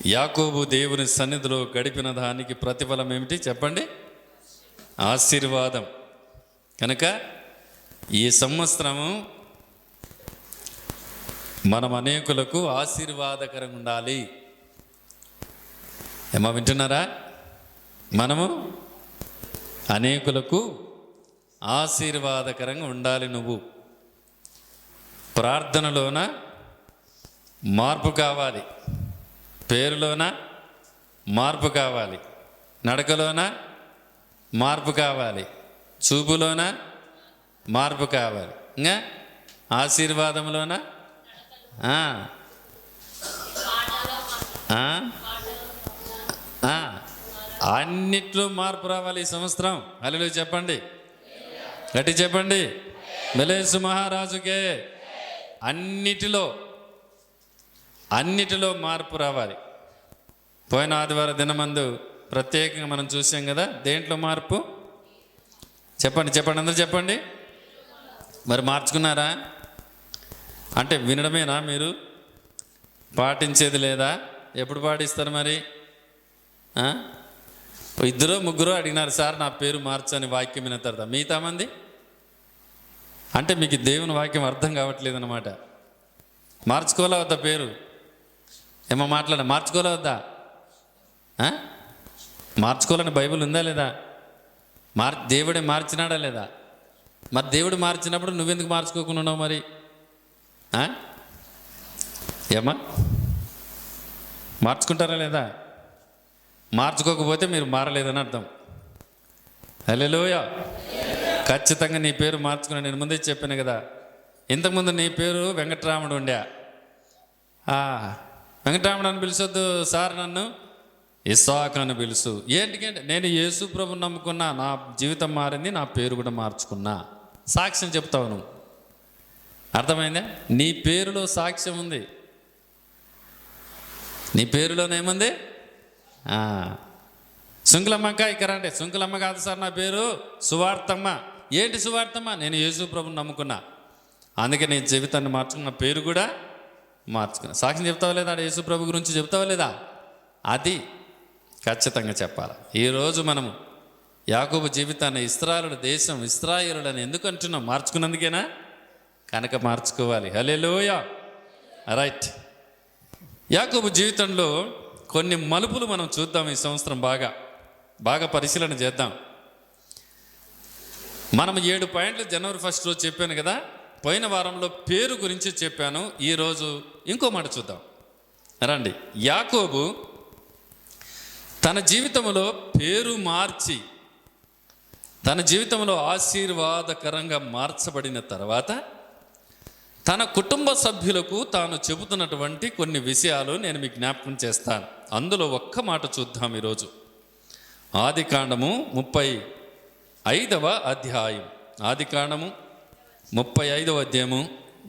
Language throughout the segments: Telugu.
యాకోబు దేవుని సన్నిధిలో గడిపిన దానికి ప్రతిఫలం ఏమిటి చెప్పండి? ఆశీర్వాదం. కనుక ఈ సంవత్సరము మనం అనేకులకు ఆశీర్వాదకరంగా ఉండాలి. ఏమో వింటున్నారా? మనము అనేకులకు ఆశీర్వాదకరంగా ఉండాలి. నువ్వు ప్రార్థనలోన మార్పు కావాలి, పేరులోన మార్పు కావాలి, నడకలోన మార్పు కావాలి, చూపులోన మార్పు కావాలి, ఇంకా ఆశీర్వాదంలోన అన్నిట్లో మార్పు రావాలి ఈ సంవత్సరం. హల్లెలూయా చెప్పండి, గట్టి చెప్పండి. మెలేసు మహారాజుకే అన్నిటిలో మార్పు రావాలి. పోయిన ఆదివారం దినమందు ప్రత్యేకంగా మనం చూసాం కదా. దేంట్లో మార్పు? చెప్పండి అందరూ చెప్పండి. మరి మార్చుకున్నారా? అంటే వినడమేనా మీరు? పాటించేది లేదా? ఎప్పుడు పాటిస్తారు మరి? ఇద్దరు ముగ్గురు అడిగినారు, సార్ నా పేరు మార్చని వాక్యం విన్న తర్వాత. మిగతా మంది అంటే మీకు దేవుని వాక్యం అర్థం కావట్లేదు అన్నమాట. మార్చుకోలే వద్దా పేరు? ఏమో మార్చుకోలే వద్దా? మార్చుకోవాలని బైబిల్ ఉందా లేదా? దేవుడే మార్చినాడా లేదా? మరి దేవుడు మార్చినప్పుడు నువ్వెందుకు మార్చుకోకుండా ఉన్నావు మరి? ఏమా మార్చుకుంటారా లేదా? మార్చుకోకపోతే మీరు మారలేదని అర్థం. హల్లెలూయా. ఖచ్చితంగా నీ పేరు మార్చుకున్నా. నేను ముందే చెప్పాను కదా, ఇంతకుముందు నీ పేరు వెంకటరాముడు ఉండే. వెంకటరాముడు అని పిలిచొద్దు సార్, నన్ను ఇస్సాకు అని పిలుసు. ఏంటికంటే నేను యేసు ప్రభుని నమ్ముకున్నా, నా జీవితం మారింది, నా పేరు కూడా మార్చుకున్నా. సాక్ష్యం చెప్తావు నువ్వు. అర్థమైందా? నీ పేరులో సాక్ష్యం ఉంది. నీ పేరులోనేముంది? సుంకులమ్మక్క ఇక్కడ అంటే సుంకులమ్మ కాదు సార్, నా పేరు సువార్తమ్మ. ఏంటి సువార్తమ్మ? నేను యేసు ప్రభుని నమ్ముకున్నా, అందుకే నేను జీవితాన్ని మార్చుకున్న, పేరు కూడా మార్చుకున్నా. సాక్ష్యం చెప్తావా లేదా? యేసు ప్రభు గురించి చెప్తావా లేదా? అది ఖచ్చితంగా చెప్పాలి. ఈరోజు మనము యాకోబు జీవితాన్ని ఇశ్రాయేలు దేశం, ఇశ్రాయేలుని ఎందుకు అంటున్నాం? మార్చుకున్నందుకేనా? కనుక మార్చుకోవాలి. హల్లెలూయా. రైట్. యాకోబు జీవితంలో కొన్ని మలుపులు మనం చూద్దాం. ఈ సంవత్సరం బాగా పరిశీలన చేద్దాం. మనం 7 పాయింట్లు జనవరి 1 రోజు చెప్పాను కదా. పోయిన వారంలో పేరు గురించి చెప్పాను. ఈరోజు ఇంకో మాట చూద్దాం రండి. యాకోబు తన జీవితంలో పేరు మార్చి, తన జీవితంలో ఆశీర్వాదకరంగా మార్చబడిన తర్వాత తన కుటుంబ సభ్యులకు తాను చెబుతున్నటువంటి కొన్ని విషయాలు నేను మీకు జ్ఞాపకం చేస్తాను. అందులో ఒక్క మాట చూద్దాం ఈరోజు. ఆదికాండము 35వ అధ్యాయం. ఆదికాండము 35వ అధ్యాయము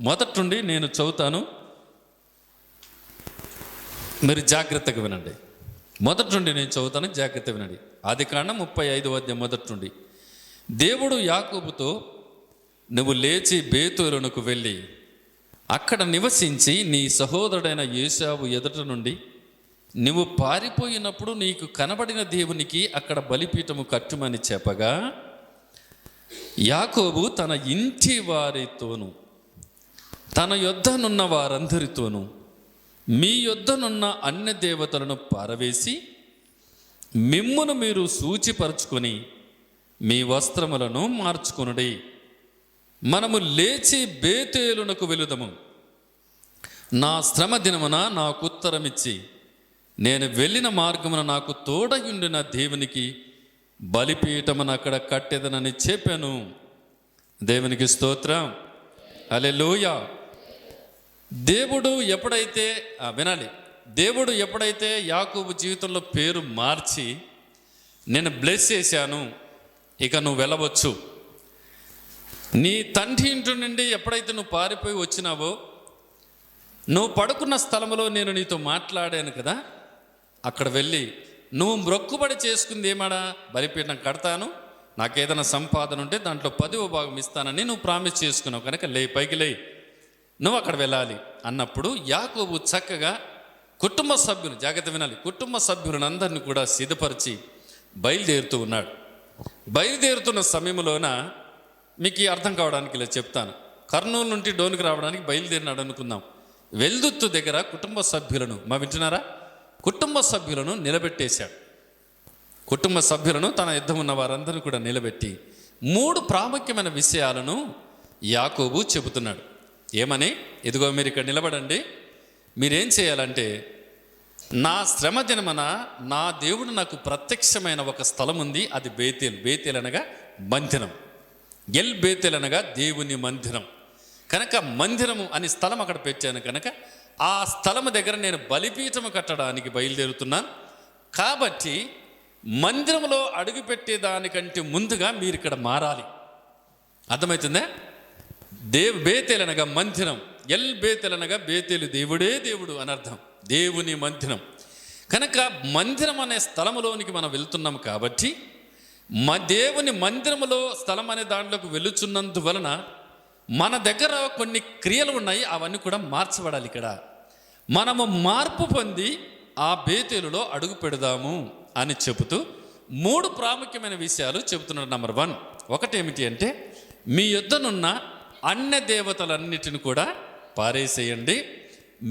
మొదటి నుండి నేను చదువుతాను, మీరు జాగ్రత్తగా వినండి. మొదటి నుండి నేను చదువుతాను, జాగ్రత్తగా వినండి. ఆదికాండం 35వ అధ్యాయం మొదటి నుండి. దేవుడు యాకోబుతో, నువ్వు లేచి బేతేలునకు వెళ్ళి అక్కడ నివసించి నీ సహోదరుడైన ఏశావు ఎదుట నుండి నువ్వు పారిపోయినప్పుడు నీకు కనబడిన దేవునికి అక్కడ బలిపీఠము కట్టుమని చెప్పగా, యాకోబు తన ఇంటి వారితోనూ తన యొద్దనున్న వారందరితోనూ మీ యొద్దనున్న అన్య దేవతలను పారవేసి మిమ్మును మీరు సూచిపరుచుకొని మీ వస్త్రములను మార్చుకొనుడి. మనము లేచి బేతేలునకు వెళుదము. నా శ్రమ దినమున నాకు ఉత్తరమిచ్చి నేను వెళ్ళిన మార్గమున నాకు తోడయుండిన దేవునికి బలిపీఠమును అక్కడ కట్టెదనని చెప్పాను. దేవునికి స్తోత్రం. హల్లెలూయా. దేవుడు ఎప్పుడైతే వినాలి, దేవుడు ఎప్పుడైతే యాకోబు జీవితంలో పేరు మార్చి నేను బ్లెస్ చేశాను, ఇక నువ్వు వెళ్ళవచ్చు, నీ తండ్రి ఇంటి నుండి ఎప్పుడైతే నువ్వు పారిపోయి వచ్చినావో, నువ్వు పడుకున్న స్థలంలో నేను నీతో మాట్లాడాను కదా, అక్కడ వెళ్ళి నువ్వు మొక్కుబడి చేసుకుంది ఏమాడా? బలిపీఠం కడతాను, నాకేదైనా సంపాదన ఉంటే దాంట్లో 10వ భాగం ఇస్తానని నువ్వు ప్రామిస్ చేసుకున్నావు కనుక పైకి నువ్వు అక్కడ వెళ్ళాలి అన్నప్పుడు యాకోబు చక్కగా కుటుంబ సభ్యులు, జాగ్రత్త వినాలి, కుటుంబ సభ్యులను అందరినీ కూడా సిద్ధపరిచి బయలుదేరుతూ ఉన్నాడు. బయలుదేరుతున్న సమయంలోన మీకు అర్థం కావడానికి ఇలా చెప్తాను. కర్నూలు నుండి డోనికి రావడానికి బయలుదేరినాడు అనుకుందాం. వెల్దుత్తు దగ్గర కుటుంబ సభ్యులను, వింటున్నారా, కుటుంబ సభ్యులను నిలబెట్టేశాడు. కుటుంబ సభ్యులను, తన యుద్ధం ఉన్న వారందరినీ కూడా నిలబెట్టి 3 ప్రాముఖ్యమైన విషయాలను యాకోబు చెబుతున్నాడు. ఏమని? ఇదిగో మీరు ఇక్కడ నిలబడండి, మీరేం చేయాలంటే, నా శ్రమ దినమన నా దేవుడు నాకు ప్రత్యక్షమైన ఒక స్థలం ఉంది, అది బేతేలు. బేతేలు అనగా మందిరం, ఎల్ బేతేలు అనగా దేవుని మందిరం. కనుక మందిరము అని స్థలం అక్కడ పెట్టాను. కనుక ఆ స్థలము దగ్గర నేను బలిపీఠము కట్టడానికి బయలుదేరుతున్నాను. కాబట్టి మందిరంలో అడుగుపెట్టేదానికంటే ముందుగా మీరు ఇక్కడ మారాలి. అర్థమవుతుందా? బేతేలు అనగా మందిరం, ఎల్ బేతేలు అనగా బేతేలు దేవుడే దేవుడు అని అర్థం, దేవుని మందిరం. కనుక మందిరం అనే స్థలములోనికి మనం వెళ్తున్నాం. కాబట్టి దేవుని మందిరములో స్థలం అనే దాంట్లోకి వెళుచున్నందువలన మన దగ్గర కొన్ని క్రియలు ఉన్నాయి, అవన్నీ కూడా మార్చబడాలి. ఇక్కడ మనము మార్పు పొంది ఆ బేతేలులో అడుగు పెడదాము అని చెబుతూ 3 ప్రాముఖ్యమైన విషయాలు చెబుతున్నాడు. నంబర్ 1, ఒకటేమిటి అంటే, మీ యొద్దనున్న అన్య దేవతలన్నిటిని కూడా పారేసేయండి,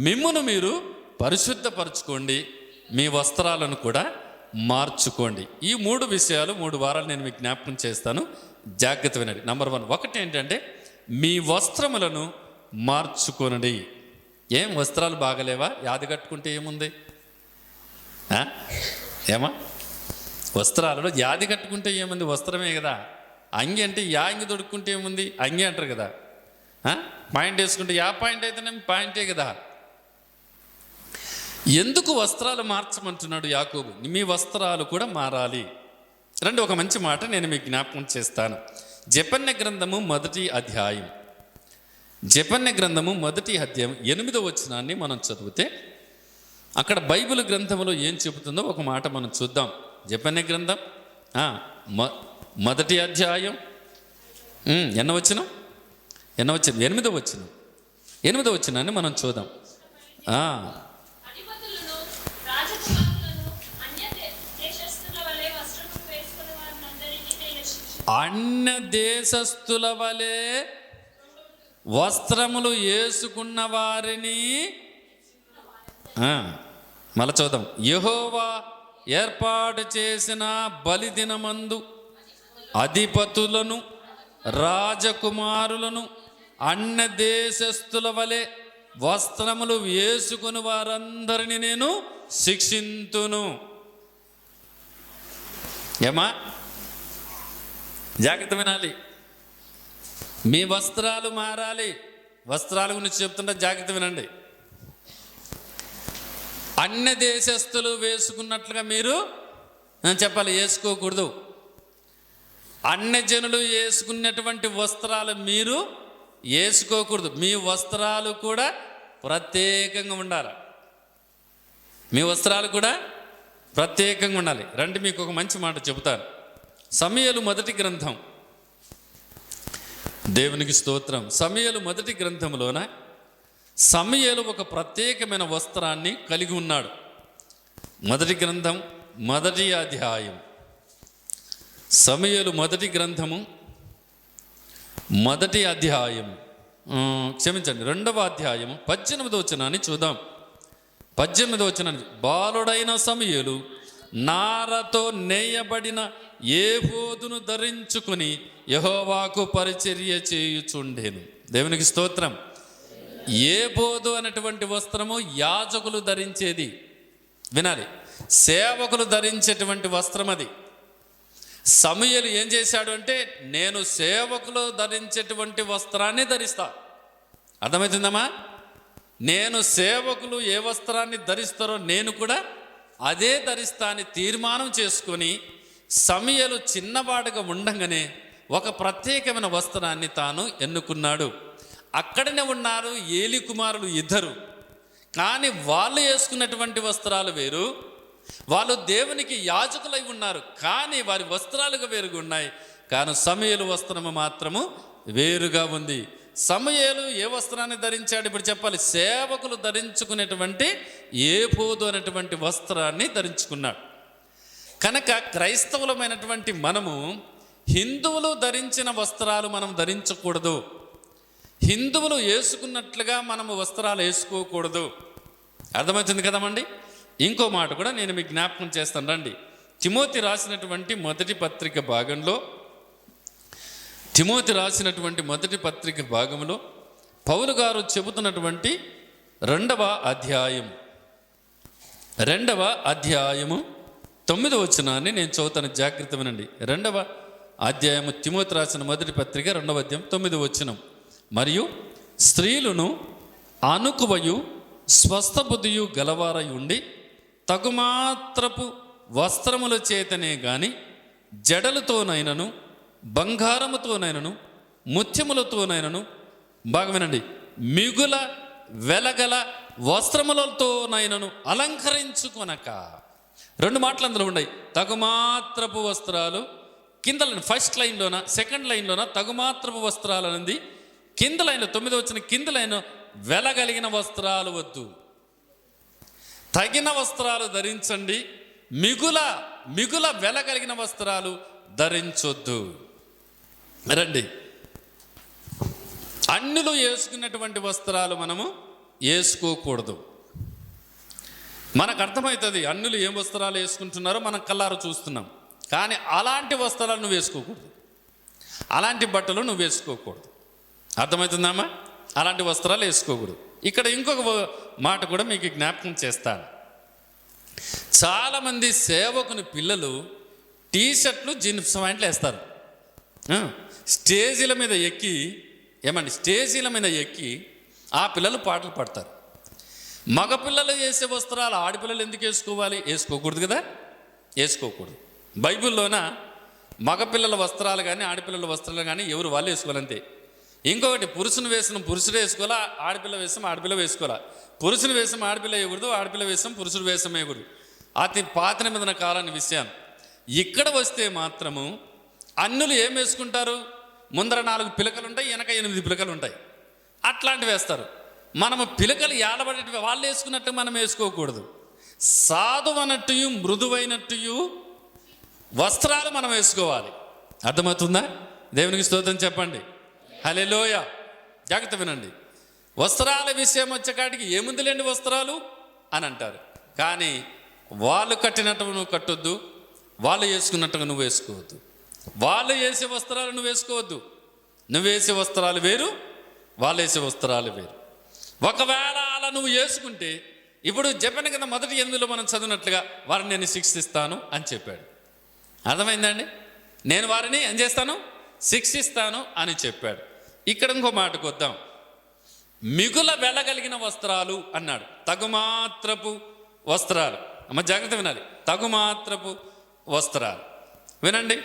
మిమ్మును మీరు పరిశుద్ధపరచుకోండి, మీ వస్త్రాలను కూడా మార్చుకోండి. ఈ 3 విషయాలు 3 వారాలు నేను మీకు జ్ఞాపకం చేస్తాను, జాగ్రత్త వినండి. నంబర్ 1, ఒకటి ఏంటంటే, మీ వస్త్రములను మార్చుకోనండి. ఏం వస్త్రాలు బాగలేవా? యాది కట్టుకుంటే ఏముంది? ఏమా వస్త్రాలలో యాది కట్టుకుంటే ఏముంది? వస్త్రమే కదా. అంగి అంటే యా అంగి తొడుక్కుంటే ఏముంది? అంగి అంటారు కదా. పాయింట్ వేసుకుంటే యా పాయింట్ అయితేనే పాయింటే కదా. ఎందుకు వస్త్రాలు మార్చమంటున్నాడు యాకోబు? మీ వస్త్రాలు కూడా మారాలి. రండి, ఒక మంచి మాట నేను మీకు జ్ఞాపకం చేస్తాను. జెఫన్య గ్రంథము 1వ అధ్యాయం, జెఫన్య గ్రంథము 1వ అధ్యాయం 8వ వచనాన్ని మనం చదివితే అక్కడ బైబిల్ గ్రంథంలో ఏం చెబుతుందో ఒక మాట మనం చూద్దాం. జెఫన్య గ్రంథం 1వ అధ్యాయం ఎన్నో వచనం? 8వ వచనం. 8వ వచనాన్ని మనం చూద్దాం. అన్య దేశస్థుల వలె వస్త్రములు వేసుకున్న వారిని, మళ్ళా చూద్దాం. యెహోవా ఏర్పాటు చేసిన బలిదినమందు అధిపతులను రాజకుమారులను అన్య దేశస్థుల వలె వస్త్రములు వేసుకుని వారందరినీ నేను శిక్షింతును. ఏమా జాగ్రత్త వినాలి, మీ వస్త్రాలు మారాలి. వస్త్రాల గురించి చెప్తుంటే జాగ్రత్త వినండి. అన్య దేశస్థులు వేసుకున్నట్లుగా మీరు చెప్పాలి, వేసుకోకూడదు. అన్య జనులు వేసుకున్నటువంటి వస్త్రాలు మీరు వేసుకోకూడదు. మీ వస్త్రాలు కూడా ప్రత్యేకంగా ఉండాలి. మీ వస్త్రాలు కూడా ప్రత్యేకంగా ఉండాలి. రండి, మీకు ఒక మంచి మాట చెబుతాను. సమూయేలు 1వ గ్రంథం, దేవునికి స్తోత్రం. సమూయేలు 1వ గ్రంథంలోన సమూయేలు ఒక ప్రత్యేకమైన వస్త్రాన్ని కలిగి ఉన్నాడు. 1వ గ్రంథం 1వ అధ్యాయం, సమూయేలు 1వ గ్రంథము 1వ అధ్యాయం, క్షమించండి 2వ అధ్యాయము 18వ వచనాన్ని చూద్దాం. 18వ వచనాన్ని, బాలుడైన సమూయేలు నారతో నేయబడిన ఏఫోదును ధరించుకుని యెహోవాకు పరిచర్య చేయుచుండెను. దేవునికి స్తోత్రం. ఏఫోదు అనేటువంటి వస్త్రము యాజకులు ధరించేది. వినాలి, సేవకులు ధరించేటువంటి వస్త్రం అది. సమూయేలు ఏం చేశాడు అంటే, నేను సేవకులు ధరించేటువంటి వస్త్రాన్ని ధరిస్తా. అర్థమవుతుందమ్మా? నేను సేవకులు ఏ వస్త్రాన్ని ధరిస్తారో నేను కూడా అదే ధరిస్తా అని తీర్మానం చేసుకొని సమూయేలు చిన్నవాడుగా ఉండంగానే ఒక ప్రత్యేకమైన వస్త్రాన్ని తాను ఎన్నుకున్నాడు. అక్కడనే ఉన్నారు ఏలి కుమారులు 2, కానీ వాళ్ళు వేసుకున్నటువంటి వస్త్రాలు వేరు. వాళ్ళు దేవునికి యాజకులై ఉన్నారు, కానీ వారి వస్త్రాలుగా వేరుగా ఉన్నాయి. కానీ సమూయేలు వస్త్రము మాత్రము వేరుగా ఉంది. సమూయేలు ఏ వస్త్రాన్ని ధరించాడు? ఇప్పుడు చెప్పాలి. సేవకులు ధరించుకునేటువంటి ఏఫోదు అనేటువంటి వస్త్రాన్ని ధరించుకున్నాడు. కనుక క్రైస్తవులమైనటువంటి మనము హిందువులు ధరించిన వస్త్రాలు మనం ధరించకూడదు. హిందువులు వేసుకున్నట్లుగా మనము వస్త్రాలు వేసుకోకూడదు. అర్థమవుతుంది కదమండి. ఇంకో మాట కూడా నేను మీకు జ్ఞాపకం చేస్తాను రండి. తిమోతి రాసినటువంటి మొదటి పత్రిక భాగంలో పౌలు గారు చెబుతున్నటువంటి రెండవ అధ్యాయము 9వ వచనాన్ని నేను చదువుతాను, జాగ్రత్త వినండి. 2వ అధ్యాయము తిమోతి రాసిన మొదటి పత్రిక 2వ అధ్యాయం 9వ వచనం. మరియు స్త్రీలను అనుకువయు స్వస్థ బుద్ధియు గలవారై ఉండి తగుమాత్రపు వస్త్రముల చేతనే గాని జడలతోనైనను బంగారముతోనైనను ముత్యములతోనైనను, బాగా వినండి, మిగుల వెలగల వస్త్రములతోనైనను అలంకరించుకొనక. 2 మాటలు అందులో ఉన్నాయి. తగుమాత్రపు వస్త్రాలు కింద ఫస్ట్ లైన్లోన, సెకండ్ లైన్లోన తగుమాత్రపు వస్త్రాలు అనేది, కింద లైన్లో 9వ వచ్చిన కింద లైన్ వెలగలిగిన వస్త్రాలు వద్దు, తగిన వస్త్రాలు ధరించండి, మిగుల వెలగలిగిన వస్త్రాలు ధరించొద్దు. రండి, అన్యులు వేసుకున్నటువంటి వస్త్రాలు మనము వేసుకోకూడదు. మనకు అర్థమవుతుంది అన్యులు ఏం వస్త్రాలు వేసుకుంటున్నారో మనం కళ్ళారు చూస్తున్నాం. కానీ అలాంటి వస్త్రాలు నువ్వు వేసుకోకూడదు, అలాంటి బట్టలు నువ్వు వేసుకోకూడదు. అర్థమవుతుందమ్మా? అలాంటి వస్త్రాలు వేసుకోకూడదు. ఇక్కడ ఇంకొక మాట కూడా మీకు జ్ఞాపకం చేస్తాను. చాలామంది సేవకుని పిల్లలు టీషర్ట్లు జీన్స్ ప్యాంట్లు వేస్తారు. స్టేజీల మీద ఎక్కి ఆ పిల్లలు పాటలు పాడతారు. మగపిల్లలు వేసే వస్త్రాలు ఆడపిల్లలు ఎందుకు వేసుకోవాలి? వేసుకోకూడదు కదా, వేసుకోకూడదు. బైబిల్లోన మగపిల్లల వస్త్రాలు కానీ ఆడపిల్లల వస్త్రాలు కానీ ఎవరు వాళ్ళు వేసుకోవాలంతే. ఇంకొకటి, పురుషుని వేసిన పురుషుడు వేసుకోవాలా, ఆడపిల్ల వేసం ఆడపిల్ల వేసుకోవాలా. పురుషుని వేసం ఆడపిల్ల వేయకూడదు, ఆడపిల్ల వేసం పురుషుడు వేసం వేయకూడదు. అతి పాత నిబంధన కాలాన్ని విషయం. ఇక్కడ వస్తే మాత్రము అన్యులు ఏం వేసుకుంటారు? ముందర 4 పిలకలు ఉంటాయి, వెనక 8 పిలకలు ఉంటాయి, అట్లాంటివి వేస్తారు. మనము పిలకలు ఏడబడేటివి వాళ్ళు వేసుకున్నట్టు మనం వేసుకోకూడదు. సాధువనట్టు మృదువైనట్టు వస్త్రాలు మనం వేసుకోవాలి. అర్థమవుతుందా? దేవునికి స్తోత్రం చెప్పండి. హల్లెలూయా. జాగ్రత్త వినండి. వస్త్రాల విషయం వచ్చేకాడికి ఏముందిలేండి వస్త్రాలు అని అంటారు. కానీ వాళ్ళు కట్టినట్టుగా నువ్వు కట్టొద్దు, వాళ్ళు వేసుకున్నట్టుగా నువ్వు వేసుకోవద్దు. వాళ్ళు వేసే వస్త్రాలు నువ్వు వేసుకోవద్దు. నువ్వు వేసే వస్త్రాలు వేరు, వాళ్ళు వేసే వస్త్రాలు వేరు. ఒకవేళ అలా నువ్వు వేసుకుంటే, ఇప్పుడు చెప్పాను కదా మొదటి 8లో మనం చదివినట్లుగా, వారిని నేను శిక్షిస్తాను అని చెప్పాడు. అర్థమైందండి? నేను వారిని ఏం చేస్తాను? శిక్షిస్తాను అని చెప్పాడు. ఇక్కడ ఇంకో మాటకు వద్దాం. మిగుల వెళ్ళగలిగిన వస్త్రాలు అన్నాడు. తగుమాత్రపు వస్త్రాలు. అమ్మ జాగ్రత్త వినాలి. తగుమాత్రపు వస్త్రాలు వినండి.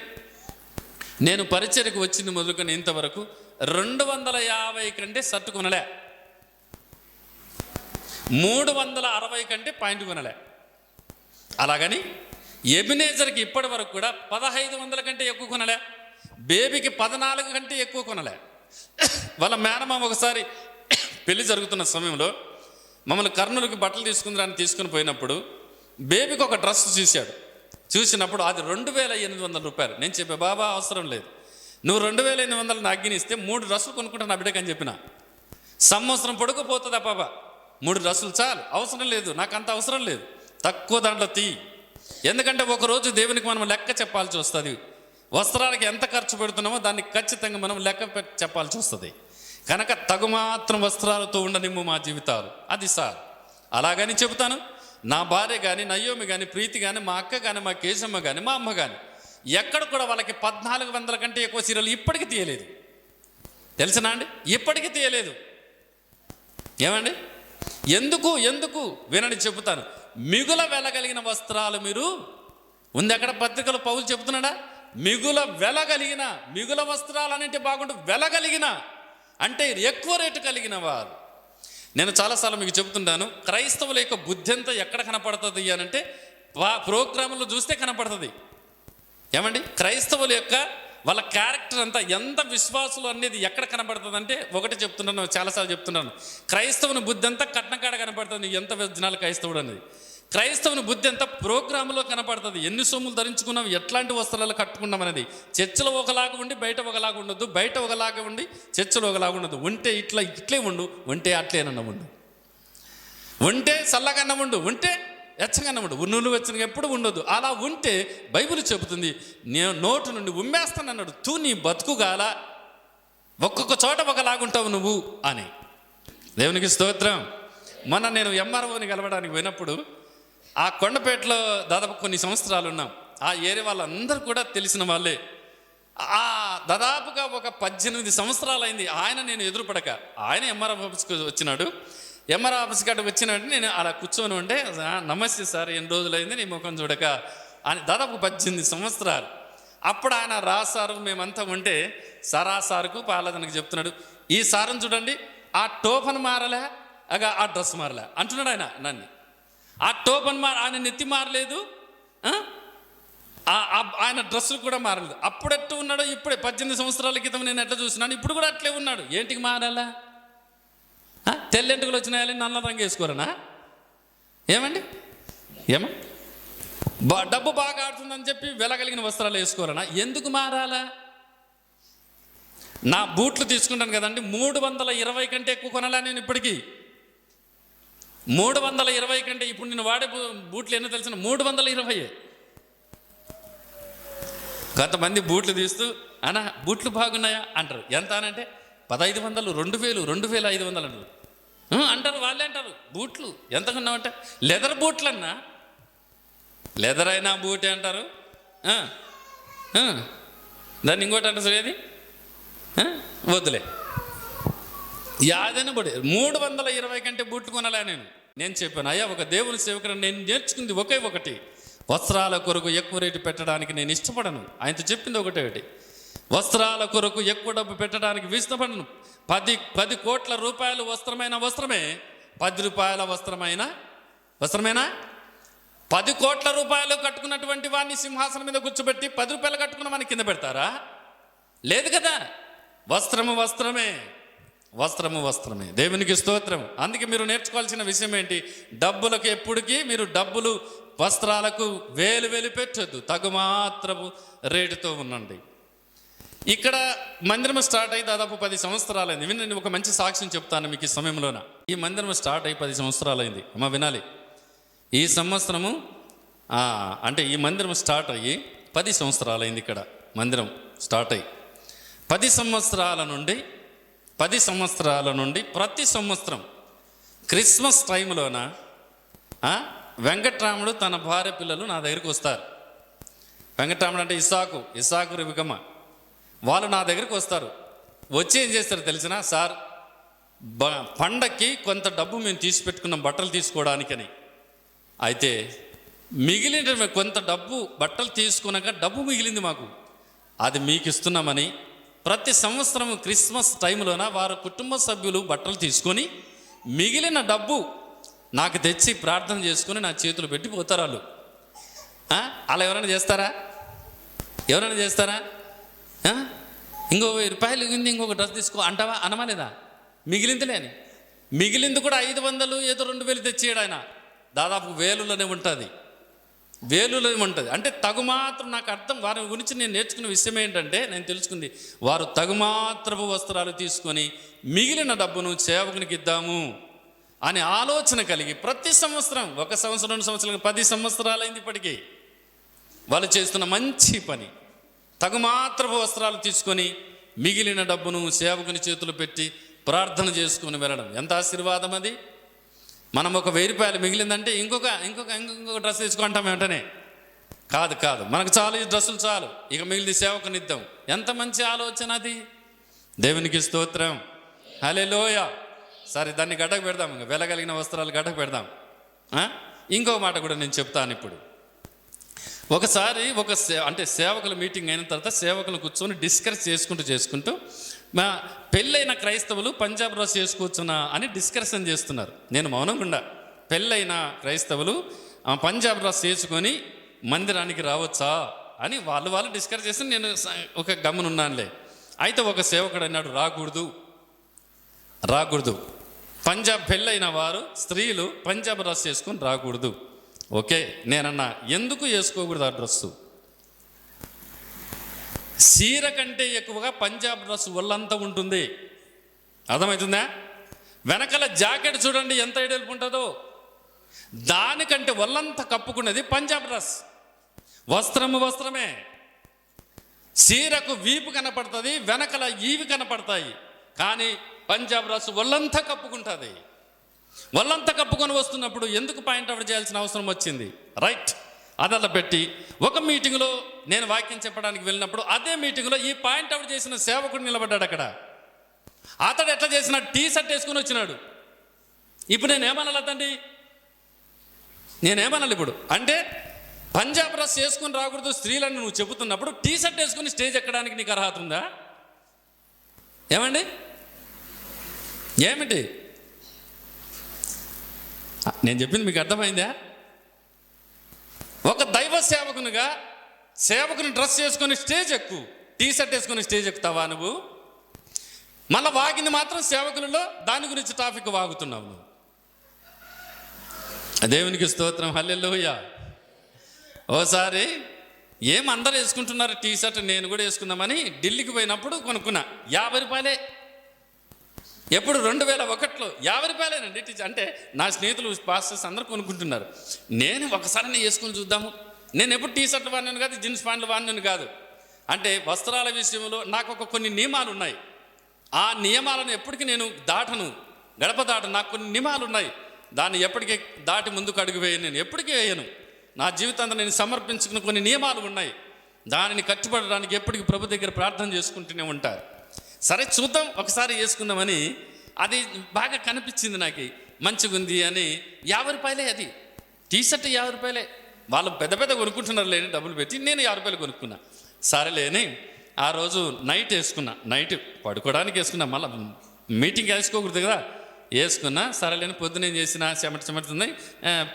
నేను పరిచర్యకు వచ్చింది మొదలుకొని ఇంతవరకు 250 కంటే షర్టు కొనలే, 360 కంటే పాయింట్ కొనలే. అలాగని ఎబినేజర్కి ఇప్పటి వరకు కూడా 1500 కంటే ఎక్కువ కొనలే, బేబీకి 14 కంటే ఎక్కువ కొనలే. వాళ్ళ మేనమామ ఒకసారి పెళ్లి జరుగుతున్న సమయంలో మమ్మల్ని కర్నూలుకి బట్టలు తీసుకుని పోయినప్పుడు బేబీకి ఒక డ్రెస్ చూసినప్పుడు అది 2800 రూపాయలు. నేను చెప్పా, బాబా అవసరం లేదు, నువ్వు 2800 నాకు గినిస్తే 3 డ్రెస్సులు కొనుక్కుంటా నా బిడ్డకి అని చెప్పిన. సంవత్సరం పొడుగుపోతుందా బాబా, 3 డ్రెస్సులు చాలు, అవసరం లేదు, నాకు అంత అవసరం లేదు, తక్కువ దాంట్లో తీ. ఎందుకంటే ఒకరోజు దేవునికి మనం లెక్క చెప్పాల్సి వస్తుంది. వస్త్రాలకి ఎంత ఖర్చు పెడుతున్నామో దాన్ని ఖచ్చితంగా మనం లెక్క చెప్పాల్సి వస్తుంది. కనుక తగుమాత్రం వస్త్రాలతో ఉండనిమ్ము మా జీవితాలు, అది సార్. అలాగని చెబుతాను. నా భార్య కానీ, నయ్యోమి కానీ, ప్రీతి కానీ, మా అక్క కానీ, మా కేశమ్మ కానీ, మా అమ్మ కానీ ఎక్కడ కూడా వాళ్ళకి 1400 కంటే ఎక్కువ చీరలు ఇప్పటికీ తీయలేదు. తెలిసినా అండి? ఇప్పటికీ తీయలేదు. ఏమండి? ఎందుకు వినని చెబుతాను. మిగుల వెళ్ళగలిగిన వస్త్రాలు మీరు ఉంది. అక్కడ పత్రికలు పౌలు చెబుతున్నాడా? మిగుల వస్త్రాలు అనేటి బాగుండు, వెలగలిగిన అంటే ఎక్కువ రేటు కలిగిన వారు. నేను చాలాసార్లు మీకు చెబుతుంటాను, క్రైస్తవుల యొక్క బుద్ధి అంతా ఎక్కడ కనపడుతుంది అని అంటే ప్రోగ్రాములు చూస్తే కనపడుతుంది. ఏమండి? క్రైస్తవుల యొక్క వాళ్ళ క్యారెక్టర్ అంతా ఎంత విశ్వాసులు అనేది ఎక్కడ కనబడుతుంది అంటే, ఒకటి చెప్తున్నాను, చాలాసార్లు చెప్తున్నాను, క్రైస్తవుని బుద్ధి అంతా కట్నకాడ కనబడుతుంది. ఎంత జనాలు క్రైస్తవుడు అనేది, క్రైస్తవుని బుద్ధి అంతా ప్రోగ్రాంలో కనపడుతుంది. ఎన్ని సొమ్ములు ధరించుకున్నాం, ఎట్లాంటి వస్త్రాలు కట్టుకున్నాం అనేది. చర్చలో ఒకలాగా ఉండి బయట ఒకలాగా ఉండొద్దు, బయట ఒకలాగా ఉండి చర్చలో ఒకలాగా ఉండదు. ఉంటే ఇట్లే ఉండు, ఉంటే అట్లేనన్నా ఉండు, ఉంటే చల్లగన్నా ఉండు, ఉంటే వెచ్చగన్నా ఉండు, నువ్వు వెచ్చగా ఎప్పుడు ఉండొద్దు. అలా ఉంటే బైబిల్ చెబుతుంది, నేను నోటు నుండి ఉమ్మేస్తానన్నాడు, తూ నీ బతుకుగాల, ఒక్కొక్క చోట ఒకలాగుంటావు నువ్వు అని. దేవునికి స్తోత్రం. మొన్న నేను ఎంఆర్ఓని కలవడానికి పోయినప్పుడు, ఆ కొండపేటలో దాదాపు కొన్ని సంవత్సరాలు ఉన్నాం. ఆ ఏరియా వాళ్ళందరూ కూడా తెలిసిన వాళ్ళే. దాదాపుగా ఒక 18 సంవత్సరాలు అయింది ఆయన నేను ఎదురుపడక. ఆయన ఎంఆర్ఓ ఆఫీస్కి వచ్చినాడు. ఎంఆర్ఓ ఆఫీస్ కాడికి వచ్చినట్టు నేను అలా కూర్చొని ఉంటే, నమస్తే సార్, ఎన్ని రోజులైంది నీ ముఖం చూడక అని. దాదాపు 18 సంవత్సరాలు. అప్పుడు ఆయన రాసారు, మేమంతా ఉంటే సారుకు పాలదనకు చెప్తున్నాడు, ఈ సారం చూడండి, ఆ టోపన్ మారలే, ఆ డ్రెస్ మారలే అంటున్నాడు ఆయన నన్ను. ఆ టోపన్ ఆయన నెత్తి మారలేదు, ఆయన డ్రెస్సులు కూడా మారలేదు. అప్పుడు ఎట్టు ఉన్నాడో ఇప్పుడే 18 సంవత్సరాల క్రితం నేను ఎట్లా చూసినాను, ఇప్పుడు కూడా అట్లే ఉన్నాడు. ఏంటికి మారాలా? తెల్లెంటుకలు వచ్చినాయాలి, నల్ల రంగు వేసుకోరనా? ఏమండి, డబ్బు బాగా ఆడుతుందని చెప్పి వెలగలిగిన వస్త్రాలు వేసుకోరనా? ఎందుకు మారాలా? నా బూట్లు తీసుకుంటాను కదండి, 320 కంటే ఎక్కువ కొనాలా నేను ఇప్పటికీ. 320 కంటే ఇప్పుడు నేను వాడే బూట్లు ఎన్నో తెలిసిన 320. కొంతమంది బూట్లు తీస్తూ, అన్నా బూట్లు బాగున్నాయా అంటారు. ఎంత అనంటే 1500, 2000, 2500 అంటారు. అంటారు, వాళ్ళే అంటారు. బూట్లు ఎంత కొన్నామంటే, లెదర్ బూట్లు అన్నా, లెదర్ అయినా బూటే అంటారు. దాన్ని ఇంకోటి అంటారు, ఏది వద్దులే, యాదైనా బడి 320 కంటే బూట్లు కొనాలా. నేను చెప్పాను, అయ్యా ఒక దేవుని సేవకుడు నేను నేర్చుకుంది ఒకే ఒకటి, వస్త్రాల కొరకు ఎక్కువ రేటు పెట్టడానికి నేను ఇష్టపడను. ఆయనతో చెప్పింది ఒకటి, వస్త్రాల కొరకు ఎక్కువ డబ్బు పెట్టడానికి ఇష్టపడను. 10 కోట్ల రూపాయలు వస్త్రమైన వస్త్రమే, 10 రూపాయల వస్త్రమైనా 10 కోట్ల రూపాయలు కట్టుకున్నటువంటి వాడిని సింహాసనం మీద కూర్చోబెట్టి 10 రూపాయలు కట్టుకున్న వాడిని కింద పెడతారా? లేదు కదా. వస్త్రము వస్త్రమే. దేవునికి స్తోత్రం. అందుకే మీరు నేర్చుకోవాల్సిన విషయం ఏంటి, డబ్బులకు ఎప్పటికీ మీరు డబ్బులు వస్త్రాలకు వేలు పెట్టొద్దు, తగుమాత్రపు రేటుతో ఉండండి. ఇక్కడ మందిరం స్టార్ట్ అయ్యి దాదాపు 10 సంవత్సరాలైంది. వినండి, ఒక మంచి సాక్ష్యం చెప్తాను మీకు ఈ సమయంలోన. ఈ మందిరం స్టార్ట్ అయ్యి 10 సంవత్సరాలైంది. అమ్మ వినాలి, ఈ సంవత్సరము అంటే ఈ మందిరం స్టార్ట్ అయ్యి 10 సంవత్సరాలైంది. ఇక్కడ మందిరం స్టార్ట్ అయ్యి 10 సంవత్సరాల నుండి ప్రతి సంవత్సరం క్రిస్మస్ టైంలోన వెంకట్రాముడు తన భార్య పిల్లలు నా దగ్గరికి వస్తారు. వెంకట్రాముడు అంటే ఇసాకు రివికమ్మ, వాళ్ళు నా దగ్గరికి వస్తారు. వచ్చి ఏం చేస్తారు తెలిసిన, సార్ పండక్కి కొంత డబ్బు మేము తీసి పెట్టుకున్నాం బట్టలు తీసుకోవడానికని. అయితే మిగిలిన కొంత డబ్బు బట్టలు తీసుకున్నాక డబ్బు మిగిలింది మాకు, అది మీకు ఇస్తున్నామని ప్రతి సంవత్సరం క్రిస్మస్ టైంలోన వారి కుటుంబ సభ్యులు బట్టలు తీసుకొని మిగిలిన డబ్బు నాకు తెచ్చి ప్రార్థన చేసుకొని నా చేతులు పెట్టి పోతారు వాళ్ళు. అలా ఎవరైనా చేస్తారా? ఇంకో 1000 రూపాయలు ఇంకొక డ్రెస్ తీసుకో అంటావా? అనమా లేదా? మిగిలిందిలే అని. మిగిలింది కూడా 500 ఏదో 2000 తెచ్చేయడు ఆయన. దాదాపు వేలులోనే ఉంటుంది. అంటే తగుమాత్రం. నాకు అర్థం, వారి గురించి నేను నేర్చుకున్న విషయం ఏంటంటే, నేను తెలుసుకుంది, వారు తగుమాత్రపు వస్త్రాలు తీసుకొని మిగిలిన డబ్బును సేవకునికి ఇద్దాము అనే ఆలోచన కలిగి ప్రతి సంవత్సరం, 1 సంవత్సరం 2 సంవత్సరాలు 10 సంవత్సరాలైంది ఇప్పటికీ, వాళ్ళు చేస్తున్న మంచి పని. తగుమాత్రపు వస్త్రాలు తీసుకొని మిగిలిన డబ్బును సేవకుని చేతులు పెట్టి ప్రార్థన చేసుకుని వెళ్ళడం ఎంత ఆశీర్వాదం అది. మనం ఒక 1000 రూపాయలు మిగిలిందంటే ఇంకొక డ్రెస్ తీసుకుంటాం వెంటనే. కాదు, మనకు చాలు, ఈ డ్రెస్సులు చాలు, ఇక మిగిలిన సేవకుని ఇద్దాం. ఎంత మంచి ఆలోచన అది. దేవునికి స్తోత్రం, హల్లెలూయా. సరే, దాన్ని గడ్డకు పెడదాం, ఇంకా వెళ్ళగలిగిన వస్త్రాలు గడ్డకు పెడదాం. ఇంకో మాట కూడా నేను చెప్తాను ఇప్పుడు. ఒకసారి అంటే సేవకుల మీటింగ్ అయిన తర్వాత సేవకులు కూర్చొని డిస్కస్ చేసుకుంటూ మా పెళ్ళైన క్రైస్తవులు పంజాబ్ డ్రెస్ వేసుకోవచ్చునా అని డిస్కషన్ చేస్తున్నారు. నేను మౌనంగా ఉండా. పెళ్ళైన క్రైస్తవులు పంజాబ్ డ్రెస్ వేసుకొని మందిరానికి రావచ్చా అని వాళ్ళు డిస్కస్ చేసి నేను ఒక గమ్మునున్నానులే. అయితే ఒక సేవకుడు అన్నాడు, రాకూడదు, పంజాబ్ పెళ్ళైన వారు స్త్రీలు పంజాబ్ డ్రెస్ వేసుకొని రాకూడదు. ఓకే, నేనన్నా ఎందుకు వేసుకోకూడదు ఆ డ్రెస్సు? చీర కంటే ఎక్కువగా పంజాబ్ డ్రెస్ ఒళ్ళంతా ఉంటుంది, అర్థమవుతుందా? వెనకాల జాకెట్ చూడండి ఎంత ఎడల్పు ఉంటుందో, దానికంటే ఒళ్ళంతా కప్పుకున్నది పంజాబ్ డ్రెస్. వస్త్రమే. చీరకు వీపు కనపడుతుంది, వెనకల ఈవి కనపడతాయి, కానీ పంజాబ్ డ్రెస్ ఒళ్ళంతా కప్పుకుంటుంది. ఒళ్ళంతా కప్పుకొని వస్తున్నప్పుడు ఎందుకు పాయింట్ అవుట్ చేయాల్సిన అవసరం వచ్చింది? రైట్, అదలా పెట్టి ఒక మీటింగ్లో నేను వాక్యం చెప్పడానికి వెళ్ళినప్పుడు అదే మీటింగ్లో ఈ పాయింట్ అవుట్ చేసిన సేవకుడు నిలబడ్డాడు అక్కడ. అతడు ఎట్లా చేసిన టీ షర్ట్ వేసుకొని వచ్చినాడు. ఇప్పుడు నేనేమనాలండి? ఇప్పుడు అంటే పంజాబ్ డ్రెస్ వేసుకొని రాకూడదు స్త్రీలను నువ్వు చెబుతున్నప్పుడు టీ షర్ట్ వేసుకొని స్టేజ్ ఎక్కడానికి నీకు అర్హత ఉందా? ఏమిటి నేను చెప్పింది మీకు అర్థమైందా? ఒక దైవ సేవకుని డ్రెస్ వేసుకొని స్టేజ్ ఎక్కు, టీ షర్ట్ వేసుకొని స్టేజ్ ఎక్కుతావా నువ్వు? మళ్ళీ వాగింది మాత్రం సేవకులలో దాని గురించి టాపిక్ వాగుతున్నావు నువ్వు. దేవునికి స్తోత్రం, హల్లెలూయా. ఓసారి అందరూ వేసుకుంటున్నారు టీ షర్ట్, నేను కూడా వేసుకుందామని ఢిల్లీకి పోయినప్పుడు కొనుక్కున్నా. 50 రూపాయలే. ఎప్పుడు 2001లో 50 రూపాయలేనండి. అంటే నా స్నేహితులు పాస్టర్స్ అందరూ కొనుక్కుంటున్నారు. నేను ఒకసారి వేసుకొని చూద్దాము. నేను ఎప్పుడు టీ షర్ట్ వాడినాను కాదు, జీన్స్ ప్యాంట్లు వాడినాను కాదు. అంటే వస్త్రాల విషయంలో నాకు కొన్ని నియమాలు ఉన్నాయి. ఆ నియమాలను ఎప్పటికీ నేను గడప దాటను. నాకు కొన్ని నియమాలు ఉన్నాయి, దాన్ని ఎప్పటికీ దాటి ముందుకు అడుగు వేయను, నేను ఎప్పటికీ వేయను. నా జీవితాంతా నేను సమర్పించుకున్న కొన్ని నియమాలు ఉన్నాయి, దానిని కట్టుబడడానికి ఎప్పటికీ ప్రభు దగ్గర ప్రార్థన చేసుకుంటూనే ఉంటారు. సరే చూద్దాం, ఒకసారి వేసుకుందామని అది బాగా కనిపించింది, నాకు మంచిగా ఉంది అని. 50 రూపాయలే అది టీ షర్ట్, 50 రూపాయలే. వాళ్ళు పెద్ద కొనుక్కుంటున్నారు లేని డబ్బులు పెట్టి, నేను 50 రూపాయలు కొనుక్కున్నా. సరేలేని ఆ రోజు నైట్ వేసుకున్నా, నైట్ పడుకోవడానికి వేసుకున్నా, మళ్ళీ మీటింగ్ వేసుకోకూడదు కదా, వేసుకున్నా. సరేలేని పొద్దున ఏం చేసిన చెమటతుంది,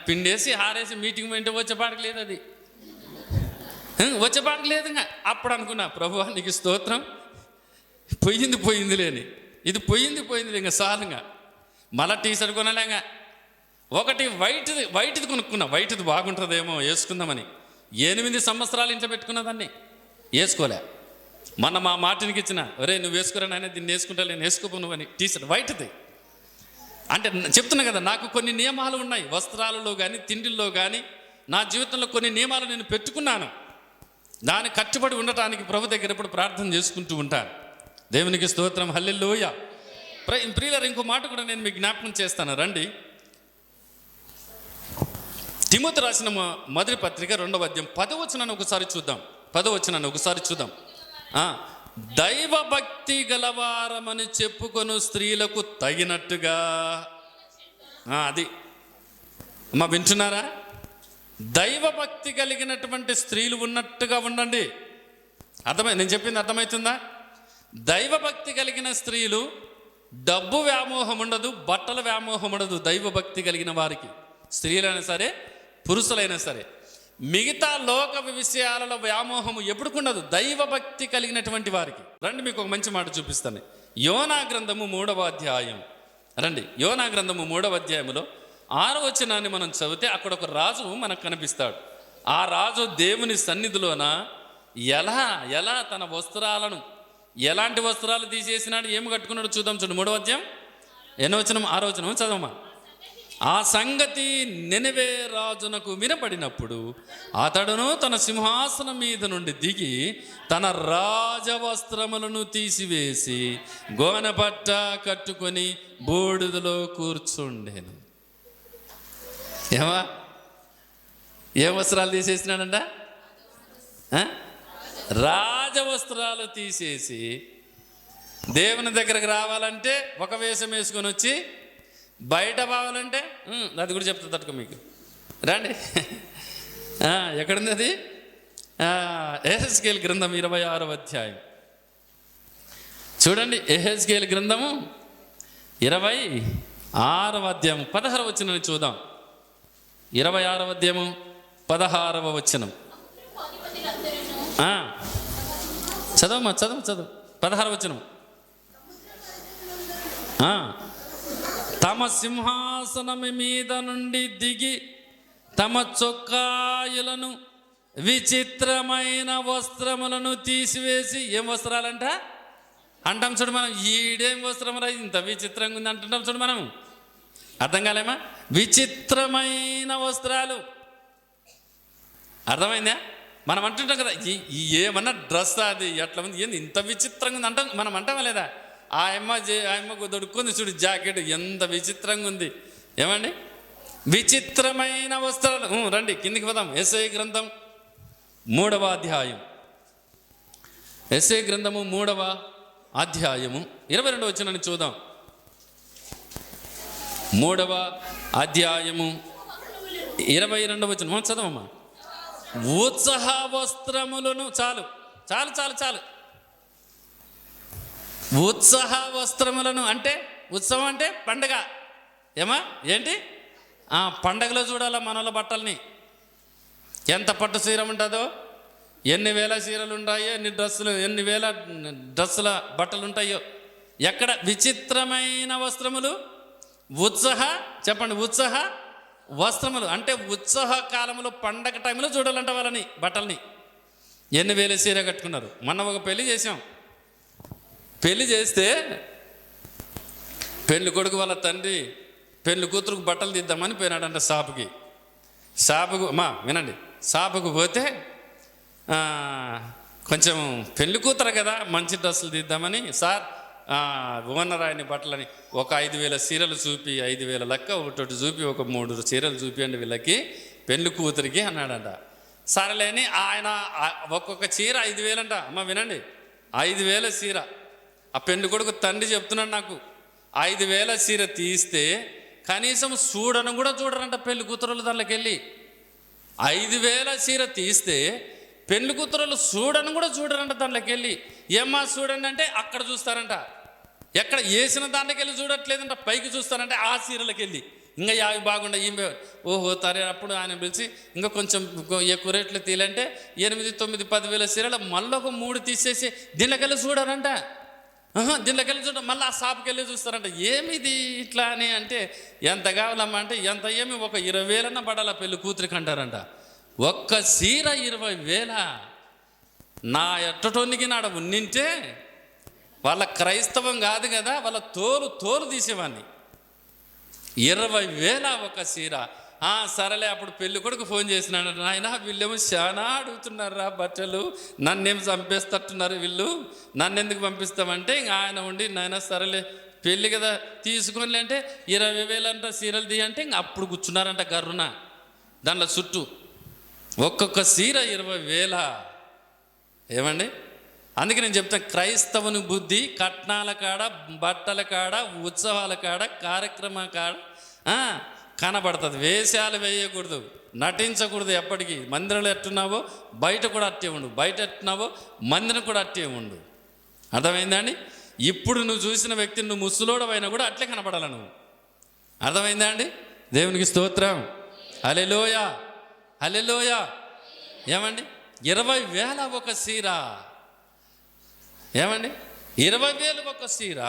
పిండేసి ఆరేసి మీటింగ్ పోయింటే వచ్చేపాటికి లేదు, అది వచ్చేపాటికి లేదు. ఇంకా అప్పుడు అనుకున్నా, ప్రభువా నీకు స్తోత్రం, పోయింది లేని, ఇది పోయింది ఇంకా సాలుగా. మళ్ళీ టీ షర్ట్ కొనలేగా, ఒకటి వైట్ది కొనుక్కున్నా. వైట్ది బాగుంటుందేమో వేసుకుందామని 8 సంవత్సరాలు ఇంట్లో పెట్టుకున్న దాన్ని వేసుకోలే. మొన్న మా మాటినికి ఇచ్చిన, ఒరే నువ్వు వేసుకోరా నాయన, దీన్ని వేసుకుంటా, నేను వేసుకోపో నువ్వని. టీ షర్ట్ వైట్ది. అంటే చెప్తున్నా కదా, నాకు కొన్ని నియమాలు ఉన్నాయి, వస్త్రాలలో కానీ తిండిల్లో కానీ నా జీవితంలో కొన్ని నియమాలు నేను పెట్టుకున్నాను. దాన్ని కట్టుబడి ఉండటానికి ప్రభు దగ్గర ఎప్పుడు ప్రార్థన చేసుకుంటూ ఉంటాను. దేవునికి స్తోత్రం, హల్లెలూయా. ప్రియులారా, ఇంకో మాట కూడా నేను మీకు జ్ఞాపకం చేస్తాను రండి. తిమోతి రాసిన మొదటి పత్రిక 2వ అధ్యాయం 10వ వచనాన్ని ఒకసారి చూద్దాం. దైవ భక్తి గలవారమని చెప్పుకొను స్త్రీలకు తగినట్టుగా, అది అమ్మా వింటున్నారా? దైవ భక్తి కలిగినటువంటి స్త్రీలు ఉన్నట్టుగా ఉండండి. నేను చెప్పింది అర్థమవుతుందా? దైవ భక్తి కలిగిన స్త్రీలు, డబ్బు వ్యామోహం ఉండదు, బట్టల వ్యామోహం ఉండదు. దైవ భక్తి కలిగిన వారికి, స్త్రీలైనా సరే పురుషులైనా సరే, మిగతా లోక విషయాలలో వ్యామోహము ఎప్పుడుకుండదు, దైవ భక్తి కలిగినటువంటి వారికి. రండి, మీకు ఒక మంచి మాట చూపిస్తాను. యోనా గ్రంథము 3వ అధ్యాయం. రండి, యోనా గ్రంథము 3వ అధ్యాయంలో 6వ వచనాన్ని మనం చదివితే అక్కడ ఒక రాజు మనకు కనిపిస్తాడు. ఆ రాజు దేవుని సన్నిధిలోన ఎలా తన వస్త్రాలను, ఎలాంటి వస్త్రాలు తీసేసినాడు, ఏమి కట్టుకున్నాడు చూద్దాం. చూడండి 3వ అధ్యాయం 8వ వచనం 6వ వచనం చదవమా. ఆ సంగతి నినవే రాజునకు వినపడినప్పుడు అతడును తన సింహాసనం మీద నుండి దిగి తన రాజవస్త్రములను తీసివేసి గోనెపట్ట కట్టుకొని బూడిదలో కూర్చుండెను. ఏం వస్త్రాలు తీసేసినాడంట? రాజవస్త్రాలు తీసేసి దేవుని దగ్గరకు రావాలంటే ఒక వేషం వేసుకొని వచ్చి, బయట పోవాలంటే అది కూడా చెప్తా తట్టుకో మీకు. రండి, ఎక్కడుంది అది? యెహెజ్కేలు గ్రంథం 26వ అధ్యాయం చూడండి. యెహెజ్కేలు గ్రంథము 26వ అధ్యాయం 16వ వచనం చూద్దాం. 26వ అధ్యాయము 16వ వచనం. చదవమ్మా, చదువు 16వ వచనం. తమ సింహాసనం మీద నుండి దిగి తమ చొక్కాయులను విచిత్రమైన వస్త్రములను తీసివేసి, ఏం వస్త్రాలంట అంటాం చూడు మనం, ఈడేం వస్త్రమురా ఇంత విచిత్రంగా ఉంది అంటుంటాం చూడు మనం. అర్థం కాలేమా? విచిత్రమైన వస్త్రాలు. అర్థమైందా? మనం అంటుంటాం కదా, ఏమన్నా డ్రెస్ అది ఎట్లా ఉంది, ఏంది ఇంత విచిత్రంగా ఉంది అంటాం మనం, అంటామా లేదా? ఆ అమ్మ దొడుక్కుంది చూడు జాకెట్, ఎంత విచిత్రంగా ఉంది. ఏమండి? విచిత్రమైన వస్త్రాలు. రండి కిందికి పోదాం. యెషయా గ్రంథం 3వ అధ్యాయం. యెషయా గ్రంథము 3వ అధ్యాయము 22వ వచనాన్ని చూద్దాం. 3వ అధ్యాయము 22వ వచనం చదవమ్మా. ఉత్సాహ వస్త్రములను, చాలు చాలు చాలు చాలు. ఉత్సాహ వస్త్రములను అంటే, ఉత్సవం అంటే పండగ. ఏమా ఏంటి? పండగలో చూడాలా మనల బట్టల్ని. ఎంత పట్టు చీర ఉంటుందో, ఎన్ని వేల చీరలు ఉంటాయో, ఎన్ని వేల డ్రెస్సుల బట్టలు ఉంటాయో. ఎక్కడ విచిత్రమైన వస్త్రములు, చెప్పండి, ఉత్సాహ వస్త్రములు అంటే ఉత్సాహ కాలంలో పండగ టైంలో చూడాలంట వాళ్ళని బట్టల్ని. ఎన్ని వేల చీర కట్టుకున్నారు. మొన్న ఒక పెళ్లి చేసాం. పెళ్లి చేస్తే పెళ్లి కొడుకు వాళ్ళ తండ్రి పెళ్లి కూతురుకు బట్టలు తీద్దామని పోయినాడంట షాపుకి. వినండి, షాపుకు పోతే కొంచెం పెళ్లి కూతురు కదా, మంచి డ్రెస్సులు తీద్దామని, సార్ ఓనర్ ఆయన బట్టలని ఒక 5,000 చీరలు చూపి, 5,000 లెక్క ఒకటి చూపి, ఒక 3 చీరలు చూపియండి వీళ్ళకి పెళ్లి కూతురికి అన్నాడంట. సరేలేని ఆయన ఒక్కొక్క చీర 5,000 అంట. వినండి, 5,000 చీర. ఆ పెళ్లి కొడుకు తండ్రి చెప్తున్నాడు నాకు, 5,000 చీర తీస్తే కనీసం చూడను కూడా చూడరంట పెళ్లి కూతురులు. దాంట్లోకి వెళ్ళి 5,000 చీర తీస్తే పెళ్లి కూతురులు చూడను కూడా చూడరంట దాంట్లోకి వెళ్ళి. ఏమ్మా చూడండి అంటే అక్కడ చూస్తారంట. ఎక్కడ వేసిన దాంట్లోకి వెళ్ళి చూడట్లేదంట, పైకి చూస్తారంటే ఆ చీరలకు వెళ్ళి. ఇంకా యావి బాగుండే ఈమె, ఓహో తరే. అప్పుడు ఆయన పిలిచి ఇంకా కొంచెం ఎక్కువ రేట్లు తీయాలంటే 8, 9, 10,000 చీరలు మళ్ళీ ఒక 3 తీసేసి దీంట్లోకి వెళ్ళి చూడారంట. దీంట్లోకి వెళ్ళి చూడ మళ్ళీ ఆ షాప్కి వెళ్ళి చూస్తారంట. ఏమిది ఇట్లా అని అంటే, ఎంత కావాలమ్మా అంటే, ఎంత ఏమి ఒక 20,000 పడాల పెళ్లి కూతురికి అంటారంట. ఒక్క చీర 20,000. నా ఎట్టటోనికి నాడ ఉన్నింటే వాళ్ళ క్రైస్తవం కాదు కదా, వాళ్ళ తోలు తీసేవాడిని. 20,000 ఒక చీర. సరేలే. అప్పుడు పెళ్లి కొడుకు ఫోన్ చేసినాడు, నాయన వీళ్ళేమో చాలా అడుగుతున్నారా బట్టలు, నన్నేం చంపేస్తట్టున్నారు వీళ్ళు, నన్ను ఎందుకు పంపిస్తామంటే, ఇంక ఆయన ఉండి, నాయన సరేలే పెళ్ళి కదా తీసుకొని అంటే 20,000 అంట చీరలు తీయంటే, ఇంక అప్పుడు కూర్చున్నారంట గర్రున దాంట్లో చుట్టూ. ఒక్కొక్క చీర 20,000. ఏమండి? అందుకే నేను చెప్తాను, క్రైస్తవుని బుద్ధి కట్నాల కాడ, బట్టల కాడ, ఉత్సవాల కాడ, కార్యక్రమం కాడ కనబడుతుంది. వేషాలు వేయకూడదు, నటించకూడదు. ఎప్పటికీ మందిరంలో ఎట్టున్నావో బయట కూడా అట్టే ఉండు, బయట ఎట్టున్నావో మందిరం కూడా అట్టే ఉండు. అర్థమైందా అండి? ఇప్పుడు నువ్వు చూసిన వ్యక్తిని నువ్వు ముసలోడవైనా కూడా అట్లే కనపడాల నువ్వు. అర్థమైందా అండి? దేవునికి స్తోత్రం. హల్లెలూయా, హల్లెలూయా. ఏమండి? 20,000 ఒక చీర. ఏమండి? 20,000 ఒక చీర.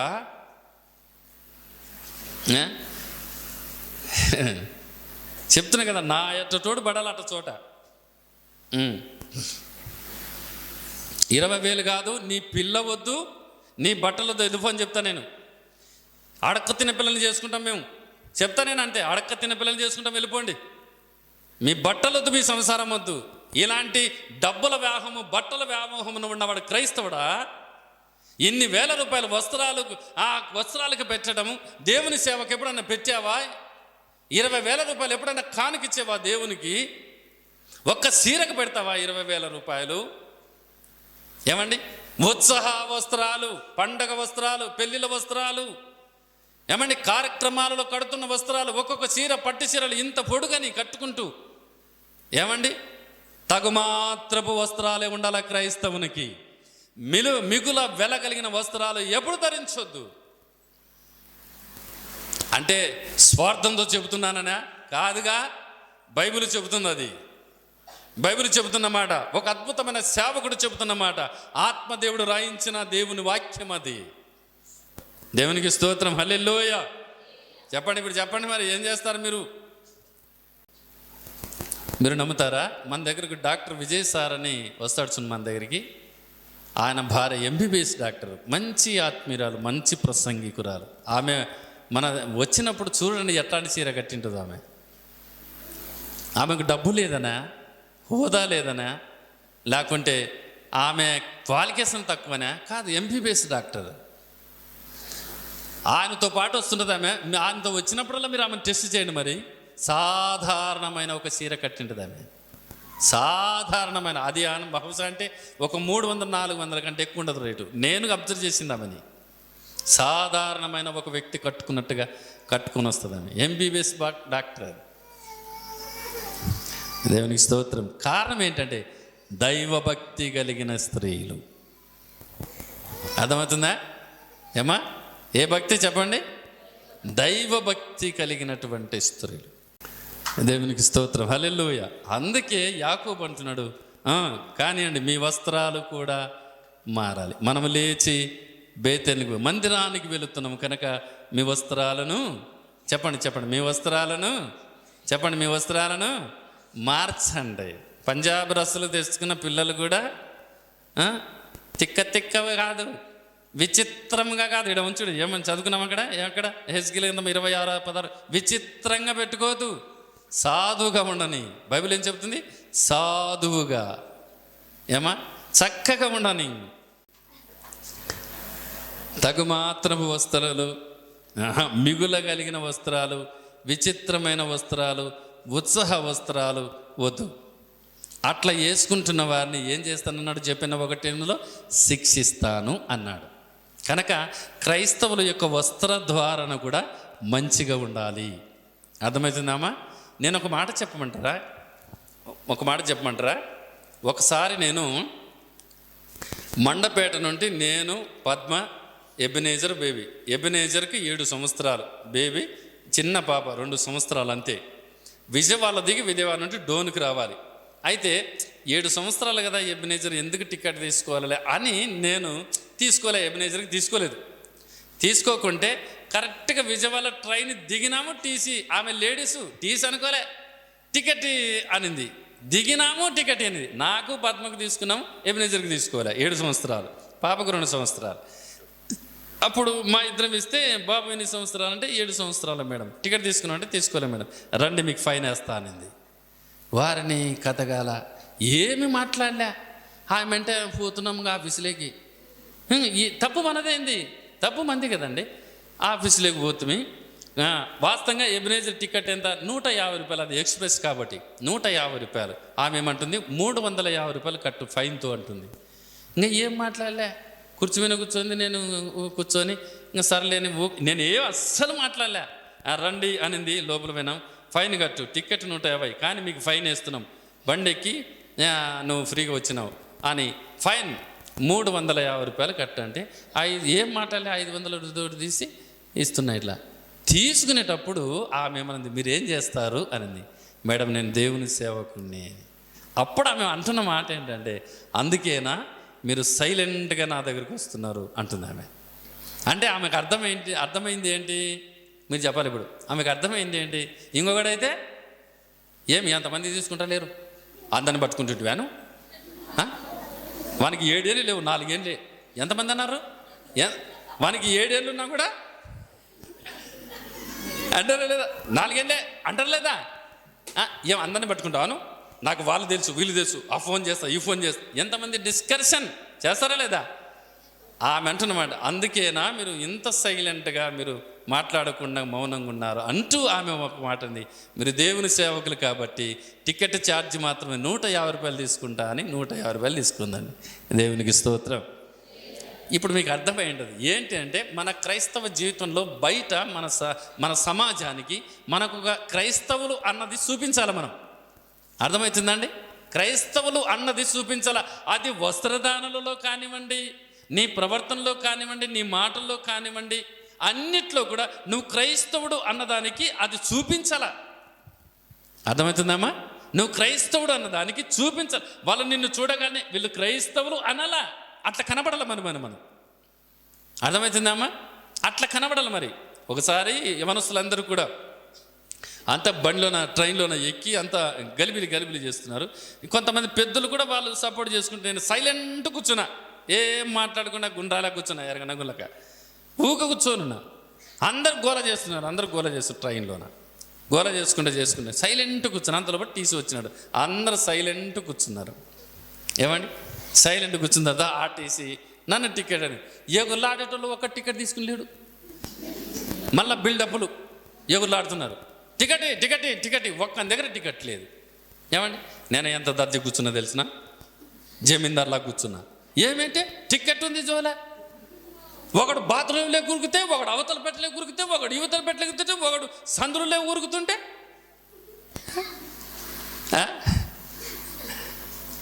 చెప్తున్నా కదా, నా ఎట్టటోడు పడాలి అట్ట చోట. 20,000 కాదు, నీ పిల్ల వద్దు, నీ బట్టలతో ఎదుపు అని చెప్తా నేను. అడక్క తిన్న పిల్లల్ని చేసుకుంటాం మేము, చెప్తా నేను అంతే. అడక్క తిన్న పిల్లల్ని చేసుకుంటాం, వెళ్ళిపోండి. మీ బట్టలొద్దు, మీ సంసారం వద్దు. ఇలాంటి డబ్బుల వ్యామోహము, బట్టల వ్యామోహమును ఉన్నవాడు క్రైస్తవుడా? ఇన్ని వేల రూపాయల వస్త్రాలకు పెట్టడము, దేవుని సేవకు ఎప్పుడన్నా పెట్టావా? 20,000 రూపాయలు ఎప్పుడైనా కానుకిచ్చేవా దేవునికి? ఒక్క చీరకు పెడతావా 20,000 రూపాయలు? ఏమండి? ఉత్సాహ వస్త్రాలు, పండగ వస్త్రాలు, పెళ్లిళ్ళ వస్త్రాలు, ఏమండి కార్యక్రమాలలో కడుతున్న వస్త్రాలు, ఒక్కొక్క చీర పట్టు చీరలు ఇంత పొడుగని కట్టుకుంటూ, ఏమండి తగుమాత్రపు వస్త్రాలే ఉండాల క్రైస్తవునికి. మిగుల వెల కలిగిన వస్త్రాలు ఎప్పుడు ధరించొద్దు. అంటే స్వార్థంతో చెబుతున్నాననే కాదుగా, బైబిల్ చెబుతుంది అది. బైబిల్ చెబుతున్న మాట, ఒక అద్భుతమైన సేవకుడు చెబుతున్న మాట, ఆత్మదేవుడు రాయించిన దేవుని వాక్యం అది. దేవునికి స్తోత్రం, హల్లెలూయా. చెప్పండి, ఇప్పుడు చెప్పండి, మరి ఏం చేస్తారు మీరు నమ్ముతారా? మన దగ్గరకు డాక్టర్ విజయ్ సార్ అని వస్తాడు మన దగ్గరికి. ఆయన భార్య ఎంబీబీఎస్ డాక్టర్, మంచి ఆత్మీయురాలు, మంచి ప్రసంగికురాలు. ఆమె మన వచ్చినప్పుడు చూడండి ఎట్లాంటి చీర కట్టింటుంది. ఆమెకు డబ్బు లేదనా, హోదా లేదనా, లేకుంటే ఆమె క్వాలిఫికేషన్ తక్కువనా? కాదు, ఎంబీబీఎస్ డాక్టర్. ఆయనతో పాటు వస్తుంటుంది ఆమె. ఆయనతో వచ్చినప్పుడల్లా మీరు ఆమెను టెస్ట్ చేయండి. మరి సాధారణమైన ఒక చీర కట్టింటుంది ఆమె, సాధారణమైన. అది బహుశా అంటే ఒక 300-400 కంటే ఎక్కువ ఉండదు రేటు. నేను అబ్జర్వ్ చేసింది ఆమెని. సాధారణమైన ఒక వ్యక్తి కట్టుకున్నట్టుగా కట్టుకుని వస్తుంది ఆమె, ఎంబీబీఎస్ డాక్టర్. దేవునికి స్తోత్రం. కారణం ఏంటంటే దైవభక్తి కలిగిన స్త్రీలు. అర్థమవుతుందా ఏమా? ఏ భక్తి చెప్పండి? దైవభక్తి కలిగినటువంటి స్త్రీలు. దేవునికి స్తోత్రం, హల్లెలూయా. అందుకే యాకోబు అంటున్నాడు, కానివ్వండి మీ వస్త్రాలు కూడా మారాలి. మనము లేచి బేతేలుకు మందిరానికి వెళుతున్నాము కనుక మీ వస్త్రాలను చెప్పండి మీ వస్త్రాలను మార్చండి. పంజాబ్ డ్రెస్సులు తెచ్చుకున్న పిల్లలు కూడా తిక్కవి కాదు, విచిత్రంగా కాదు. ఇక్కడ ఉంచుడు ఏమని చదువుకున్నాం ఎక్కడ హెచ్గిల్ 26:16 విచిత్రంగా పెట్టుకోదు, సాధువుగా ఉండని. బైబిల్ ఏం చెప్తుంది? సాధువుగా చక్కగా ఉండని. తగుమాత్రపు వస్త్రాలు, మిగుల కలిగిన వస్త్రాలు, విచిత్రమైన వస్త్రాలు, ఉత్సాహ వస్త్రాలు వద్దు. అట్లా వేసుకుంటున్న వారిని ఏం చేస్తానన్నాడు? చెప్పిన 1:8 శిక్షిస్తాను అన్నాడు. కనుక క్రైస్తవుల యొక్క వస్త్రధారణ కూడా మంచిగా ఉండాలి. అర్థమవుతుందామా? నేను ఒక మాట చెప్పమంటారా? ఒకసారి నేను మండపేట నుండి నేను పద్మ ఎబినేజర్ బేబీ, ఎబినేజర్కి 7 సంవత్సరాలు, బేబీ చిన్న పాప 2 సంవత్సరాలు అంతే. విజయవాడ దిగి విజయవాడ నుండి డోన్కి రావాలి. అయితే 7 సంవత్సరాలు కదా, ఎబినేజర్ ఎందుకు టికెట్ తీసుకోవాలి అని నేను ఎబినేజర్కి తీసుకోకుంటే కరెక్ట్గా విజయవాడ ట్రైన్ దిగినాము. టీసీ, ఆమె లేడీసు టీసీ అనుకోలే, టికెట్ అనింది. దిగినాము, టికెట్ అనింది. నాకు పద్మకు తీసుకున్నాము, ఎబినేజర్కి తీసుకోలే. 7 సంవత్సరాలు, పాపకు 2 సంవత్సరాలు. అప్పుడు మా ఇద్దరం ఇస్తే, బాబు ఎన్ని సంవత్సరాలు అంటే 7 సంవత్సరాలు మేడం. టికెట్ తీసుకున్నాం అంటే తీసుకోలే మేడం. రండి మీకు ఫైన్ వేస్తా అనింది. వారిని కథగాల ఏమి మాట్లాడలే. ఆమె అంటే పోతున్నాముగా ఆఫీసులోకి. ఈ తప్పు మనదేంది? తప్పు మంది కదండి. ఆఫీసులోకి పోతుంది. వాస్తవంగా ఎబినేజర్ టికెట్ ఎంత? 150 రూపాయలు. అది ఎక్స్ప్రెస్ కాబట్టి 150 రూపాయలు. ఆమె ఏమంటుంది? 350 రూపాయలు కట్టు ఫైన్తో అంటుంది. ఇంకా ఏం మాట్లాడలే. కుర్చీ మీద కూర్చొని నేను కూర్చొని ఇంకా సర్లేని నేను అస్సలు మాట్లాడలే. రండి అనింది, లోపల పోయినాం. ఫైన్ కట్టు, టికెట్ 150, కానీ మీకు ఫైన్ వేస్తున్నాం, బండి ఎక్కి నువ్వు ఫ్రీగా వచ్చినావు అని ఫైన్ 350 రూపాయలు కట్టంటే ఏం మాట్లాడలే. 500 తీసి ఇస్తున్నా. ఇట్లా తీసుకునేటప్పుడు ఆమె ఏమన్నది? మీరేం చేస్తారు అనింది. మేడం నేను దేవుని సేవకుణ్ణి. అప్పుడు ఆమె అంటున్న మాట ఏంటంటే, అందుకేనా మీరు సైలెంట్గా నా దగ్గరికి వస్తున్నారు అంటుంది ఆమె. అంటే ఆమెకు అర్థమైంది ఏంటి? మీరు చెప్పాలి ఇప్పుడు. ఆమెకు అర్థమైంది ఏంటి? ఇంకొకడైతే ఏమి ఎంతమంది తీసుకుంటా లేరు, అందరిని పట్టుకుంటుంటే వాను వానికి 7 ఏళ్ళు లేవు, 4 ఏళ్ళే. ఎంతమంది అన్నారు? వానికి 7 ఏళ్ళు ఉన్నా కూడా అంటారా లేదా? 4 ఏళ్ళే అంటారు లేదా? ఏం అందరిని పట్టుకుంటావాను? నాకు వాళ్ళు తెలుసు, వీళ్ళు తెలుసు, ఆ ఫోన్ చేస్తా, ఈ ఫోన్ చేస్తా. ఎంతమంది డిస్కషన్ చేస్తారా లేదా? ఆమె అంటున్నమాట, అందుకేనా మీరు ఇంత సైలెంట్గా మీరు మాట్లాడకుండా మౌనంగా ఉన్నారు అంటూ ఆమె ఒక మాట ఉంది. మీరు దేవుని సేవకులు కాబట్టి టికెట్ ఛార్జ్ మాత్రమే 150 రూపాయలు తీసుకుంటా అని 150 రూపాయలు తీసుకుందండి. దేవునికి స్తోత్రం. ఇప్పుడు మీకు అర్థమైంటది ఏంటి అంటే, మన క్రైస్తవ జీవితంలో బయట మన సమాజానికి మనకు క్రైస్తవులు అన్నది చూపించాలి. మనం అర్థమవుతుందండి? క్రైస్తవులు అన్నది చూపించాల. అది వస్త్రదానాలలో కానివ్వండి, నీ ప్రవర్తనలో కానివ్వండి, నీ మాటల్లో కానివ్వండి, అన్నిట్లో కూడా నువ్వు క్రైస్తవుడు అన్నదానికి అది చూపించాల. అర్థమవుతుందమ్మా? నువ్వు క్రైస్తవుడు అన్న దానికి చూపించాలి. వాళ్ళు నిన్ను చూడగానే వీళ్ళు క్రైస్తవులు అనలా, అట్లా కనబడాలి మనం. అర్థమవుతుందమ్మా? అట్లా కనబడాలి. మరి ఒకసారి యవనస్తులందరూ కూడా అంత బండిలోన ట్రైన్లోన ఎక్కి అంత గలిబిలి చేస్తున్నారు. కొంతమంది పెద్దలు కూడా వాళ్ళు సపోర్ట్ చేసుకుంటే నేను సైలెంట్ కూర్చున్నా, ఏం మాట్లాడకుండా గుండ్రాలా కూర్చున్నా, ఎరగన గుల్లక ఊక కూర్చోనున్నా. అందరు గోల చేస్తున్నారు ట్రైన్లోన గోల చేసుకుంటే సైలెంట్ కూర్చున్నా. అంతలో బట్టి టీసీ వచ్చినాడు, అందరు సైలెంట్ కూర్చున్నారు. ఏమండి సైలెంట్ కూర్చున్న తర్వాత ఆ టీసీ నన్ను టికెట్ అని ఎగురులాడేటోళ్ళు ఒక టికెట్ తీసుకుని లేడు. మళ్ళీ బిల్డప్లు ఎగురులాడుతున్నారు, టికెట్ ఒక్క దగ్గర టికెట్ లేదు. ఏమండి నేను ఎంత దర్జీ కూర్చున్నా తెలిసిన, జమీందార్లా కూర్చున్నా. ఏమంటే టికెట్ ఉంది జోలే. ఒకడు బాత్రూంలో గురికితే, ఒకడు అవతల పెట్టలే గురికితే, ఒకడు యువతల పెట్టలే గురికితే, ఒకడు సందులో ఊరుకుతుంటే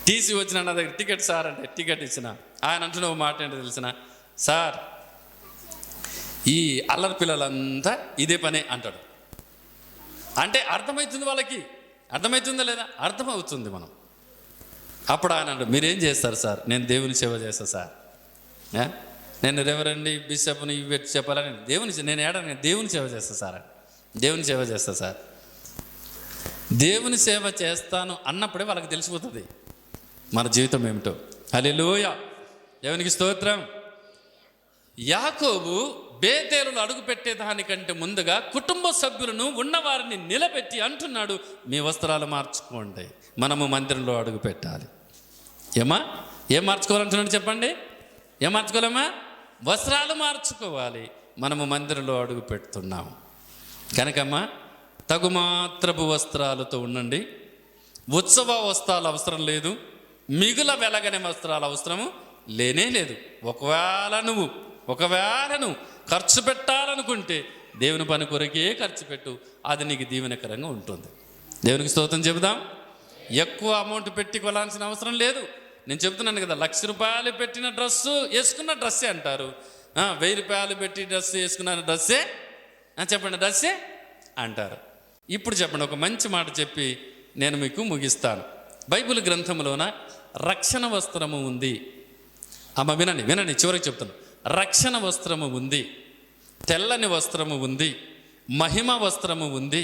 టీసీ వచ్చిన నా దగ్గర టికెట్ సార్ అంటే టికెట్ ఇచ్చిన. ఆయన అంటున్న ఒక మాట ఏంటో తెలిసిన, సార్ ఈ అల్లరి పిల్లలంతా ఇదే పనే అంటాడు. అంటే అర్థమవుతుంది వాళ్ళకి, అర్థమవుతుందా లేదా? అర్థమవుతుంది. మనం అప్పుడు ఆయన అంటాడు, మీరేం చేస్తారు సార్? నేను దేవుని సేవ చేస్తా సార్. నేను రెవరెండ్ బిషప్ని ఇవి చెప్పాలని నేను దేవుని సేవ చేస్తా సార్. దేవుని సేవ చేస్తా సార్. దేవుని సేవ చేస్తాను అన్నప్పుడే వాళ్ళకి తెలిసిపోతుంది మన జీవితం ఏమిటో. హల్లెలూయా, దేవునికి స్తోత్రం. యాకోబు బేతేలులో అడుగు పెట్టేదానికంటే ముందుగా కుటుంబ సభ్యులను ఉన్నవారిని నిలబెట్టి అంటున్నాడు, మీ వస్త్రాలు మార్చుకోండి, మనము మందిరంలో అడుగు పెట్టాలి. ఏం మార్చుకోవాలంటున్నాడు చెప్పండి? ఏం మార్చుకోలేమా? వస్త్రాలు మార్చుకోవాలి. మనము మందిరంలో అడుగు పెడుతున్నాం కనుకమ్మా తగుమాత్రపు వస్త్రాలతో ఉండండి. ఉత్సవ వస్త్రాలు అవసరం లేదు, మిగుల వెలగని వస్త్రాలు అవసరము లేనే లేదు. ఒకవేళ నువ్వు ఖర్చు పెట్టాలనుకుంటే దేవుని పని కొరకే ఖర్చు పెట్టు, అది నీకు దీవెనకరంగా ఉంటుంది. దేవునికి స్తోత్రం చెబుదాం. ఎక్కువ అమౌంట్ పెట్టి కొనాల్సిన అవసరం లేదు. నేను చెప్తున్నాను కదా, ₹1,00,000 పెట్టిన డ్రెస్సు వేసుకున్న డ్రెస్సే అంటారు, ₹1,000 పెట్టి డ్రెస్సు వేసుకున్న డ్రెస్సే చెప్పండి, డ్రెస్సే అంటారు. ఇప్పుడు చెప్పండి, ఒక మంచి మాట చెప్పి నేను మీకు ముగిస్తాను. బైబిల్ గ్రంథంలోన రక్షణ వస్త్రము ఉంది. అమ్మ వినండి చివరికి చెప్తాను. రక్షణ వస్త్రము ఉంది, తెల్లని వస్త్రము ఉంది, మహిమ వస్త్రము ఉంది,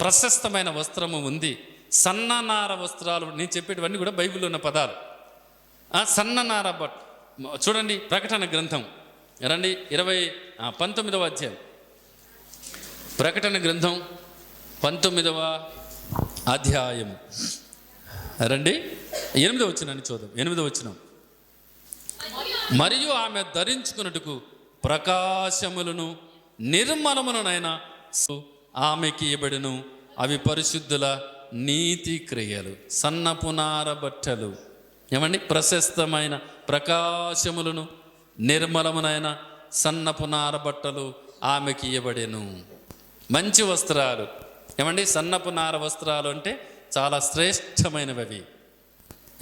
ప్రశస్తమైన వస్త్రము ఉంది, సన్ననార వస్త్రాలు. నేను చెప్పేటివన్నీ కూడా బైబిల్లో ఉన్న పదాలు. సన్ననార చూడండి, ప్రకటన గ్రంథం రండి 19వ అధ్యాయం. ప్రకటన గ్రంథం 19వ అధ్యాయం రండి 8వ వచనాన్ని చూద్దాం. 8వ వచనం, మరియు ఆమె ధరించుకున్నట్టుకు ప్రకాశములను నిర్మలమునైన ఆమెకి ఇవ్వబడును, అవి పరిశుద్ధుల నీతి క్రియలు. సన్నపునార బట్టలు, ఏమండి ప్రశస్తమైన ప్రకాశములను నిర్మలమునైన సన్నపునార బట్టలు ఆమెకి ఇవ్వబడెను. మంచి వస్త్రాలు, ఏమండి సన్నపునార వస్త్రాలు అంటే చాలా శ్రేష్టమైనవి.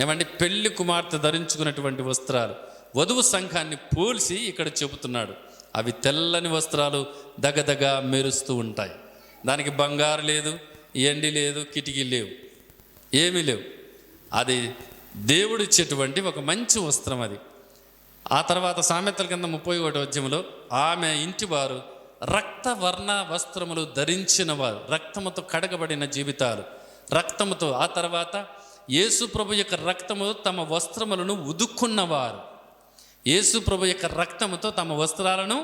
ఏమండి పెళ్లి కుమార్తె ధరించుకున్నటువంటి వస్త్రాలు. వధువు సంఘాన్ని పోల్చి ఇక్కడ చెబుతున్నాడు. అవి తెల్లని వస్త్రాలు, దగదగ మెరుస్తూ ఉంటాయి. దానికి బంగారు లేదు, ఎండి లేదు, కిటికీ లేవు, ఏమీ లేవు. అది దేవుడు ఇచ్చేటువంటి ఒక మంచి వస్త్రం అది. ఆ తర్వాత సామెతల కింద 31వ అధ్యాయంలో ఆమె ఇంటి వారు రక్తవర్ణ వస్త్రములు ధరించిన వారు, రక్తముతో కడగబడిన జీవితాలు, రక్తముతో. ఆ తర్వాత యేసు ప్రభు యొక్క రక్తముతో తమ వస్త్రములను ఉదుక్కున్నవారు, యేసు ప్రభు యొక్క రక్తముతో తమ వస్త్రాలను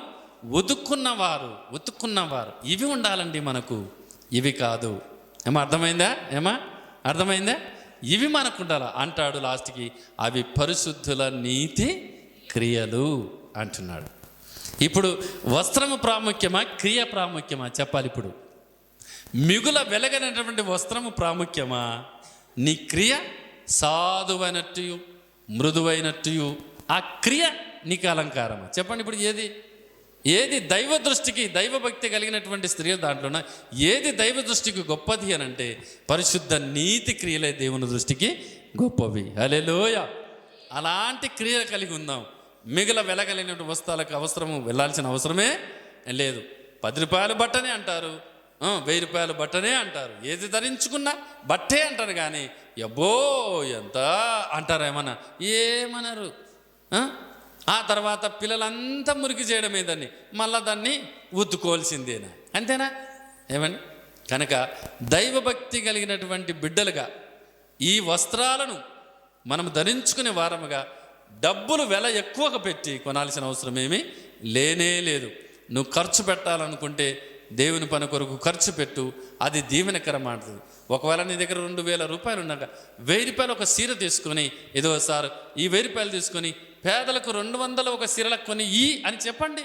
ఉతుక్కున్నవారు. ఇవి ఉండాలండి మనకు, ఇవి కాదు. అర్థమైందా? ఇవి మనకు ఉండాలా అంటాడు. లాస్ట్కి అవి పరిశుద్ధుల నీతి క్రియలు అంటున్నాడు. ఇప్పుడు వస్త్రము ప్రాముఖ్యమా, క్రియ ప్రాముఖ్యమా చెప్పాలి. ఇప్పుడు మిగుల వెలగనటువంటి వస్త్రము ప్రాముఖ్యమా, నీ క్రియ సాధువైనట్టు మృదువైనట్టు ఆ క్రియ నీకు అలంకారమా చెప్పండి. ఇప్పుడు ఏది దైవ దృష్టికి, దైవభక్తి కలిగినటువంటి స్త్రీ దాంట్లోన ఏది దైవ దృష్టికి గొప్పది అని అంటే పరిశుద్ధ నీతి క్రియలే దేవుని దృష్టికి గొప్పవి. హల్లెలూయా. అలాంటి క్రియలు కలిగి ఉందాం. మిగిలిన వెలగలిగినటువంటి వస్త్రాలకు వెళ్ళాల్సిన అవసరమే లేదు. ₹10 బట్టనే అంటారు, ₹1000 బట్టనే అంటారు. ఏది ధరించుకున్నా బట్టే అంటారు, కానీ ఎబ్బో ఎంత అంటారు, ఏమన్నారు. ఆ తర్వాత పిల్లలంతా మురికి చేయడమే దాన్ని, మళ్ళా దాన్ని ఉతుకోవాల్సిందేనా, అంతేనా ఏమండి? కనుక దైవభక్తి కలిగినటువంటి బిడ్డలుగా ఈ వస్త్రాలను మనం ధరించుకునే వారముగా డబ్బులు వెల ఎక్కువగా పెట్టి కొనాల్సిన అవసరం ఏమీ లేనే లేదు. నువ్వు ఖర్చు పెట్టాలనుకుంటే దేవుని పని కొరకు ఖర్చు పెట్టు, అది దీవెనకరమాడుతుంది. ఒకవేళ నీ దగ్గర ₹2000 ఉన్నాక ₹1000 ఒక సీర తీసుకొని, ఏదో సార్ ఈ ₹1000 తీసుకొని పేదలకు 200 ఒక సీరలకు కొని అని చెప్పండి,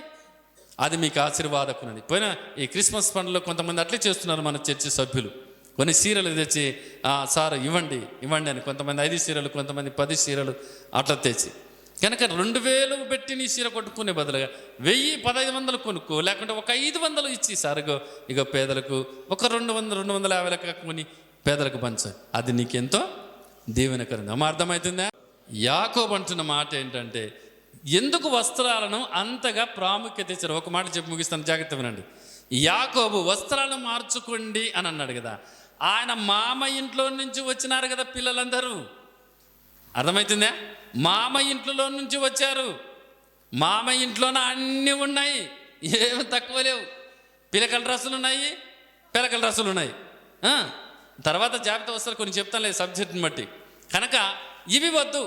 అది మీకు ఆశీర్వాదకున్నది. పోయిన ఈ క్రిస్మస్ పండుగలో కొంతమంది అట్లే చేస్తున్నారు మన చర్చి సభ్యులు. కొన్ని సీరలు తెచ్చి సార్ ఇవ్వండి అని, కొంతమంది 5 సీరలు, కొంతమంది 10 సీరలు అట్లా తెచ్చి, కనుక 2000 పెట్టి నీ సీర కొట్టుకునే బదులుగా 1000-1500 కొనుక్కో, లేకుంటే ఒక 500 ఇచ్చి సార్గో ఇక పేదలకు ఒక 200-250 కొని పేదలకు పంచాలి, అది నీకెంతో దీవెనకరంగా. అర్థమవుతుందా? యాకోబు అంటున్న మాట ఏంటంటే, ఎందుకు వస్త్రాలను అంతగా ప్రాముఖ్యత ఇచ్చారు? ఒక మాట చెప్పి ముగిస్తాను, జాగ్రత్త వినండి. యాకోబు వస్త్రాలను మార్చుకోండి అని అన్నాడు కదా, ఆయన మామ ఇంట్లో నుంచి వచ్చినారు కదా పిల్లలందరూ, అర్థమవుతుందా? మామ ఇంట్లో నుంచి వచ్చారు, మామ ఇంట్లోనే అన్నీ ఉన్నాయి, ఏమి తక్కువ లేవు. పిలకల డ్రస్సులు ఉన్నాయి, పిలకల డ్రస్సులు ఉన్నాయి. తర్వాత జాబితా వస్తారు, కొన్ని చెప్తాను లేదు సబ్జెక్ట్ని బట్టి. కనుక ఇవి వద్దు,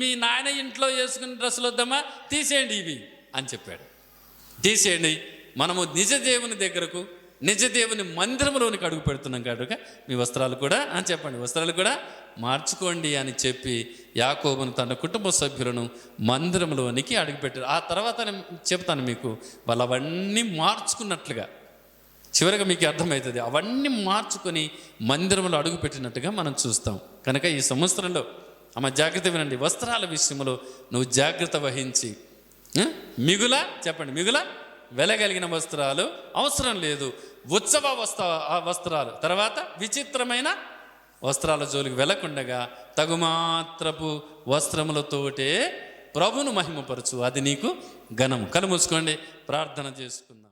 మీ నాయన ఇంట్లో వేసుకున్న డ్రెస్సులు వద్దామా, తీసేయండి ఇవి అని చెప్పాడు. తీసేయండి, మనము నిజ దేవుని దగ్గరకు, నిజ దేవుని మందిరంలోనికి అడుగు పెడుతున్నాం కనుక మీ వస్త్రాలు కూడా చెప్పండి, వస్త్రాలు కూడా మార్చుకోండి అని చెప్పి యాకోబును తన కుటుంబ సభ్యులను మందిరంలోనికి అడుగుపెట్టారు. ఆ తర్వాత నేను చెప్తాను మీకు, వాళ్ళు అవన్నీ మార్చుకున్నట్లుగా చివరిగా మీకు అర్థమవుతుంది. అవన్నీ మార్చుకొని మందిరంలో అడుగుపెట్టినట్టుగా మనం చూస్తాం. కనుక ఈ సంవత్సరంలో జాగ్రత్త వినండి, వస్త్రాల విషయంలో నువ్వు జాగ్రత్త వహించి చెప్పండి, మిగుల వెలగలిగిన వస్త్రాలు అవసరం లేదు. ఉత్సవ వస్త్రాలు, తర్వాత విచిత్రమైన వస్త్రాల జోలికి వెళ్లకుండగా తగుమాత్రపు వస్త్రములతోటే ప్రభును మహిమపరచు, అది నీకు ఘనము. కళ్ళు మూసుకోండి, ప్రార్థన చేసుకుందాం.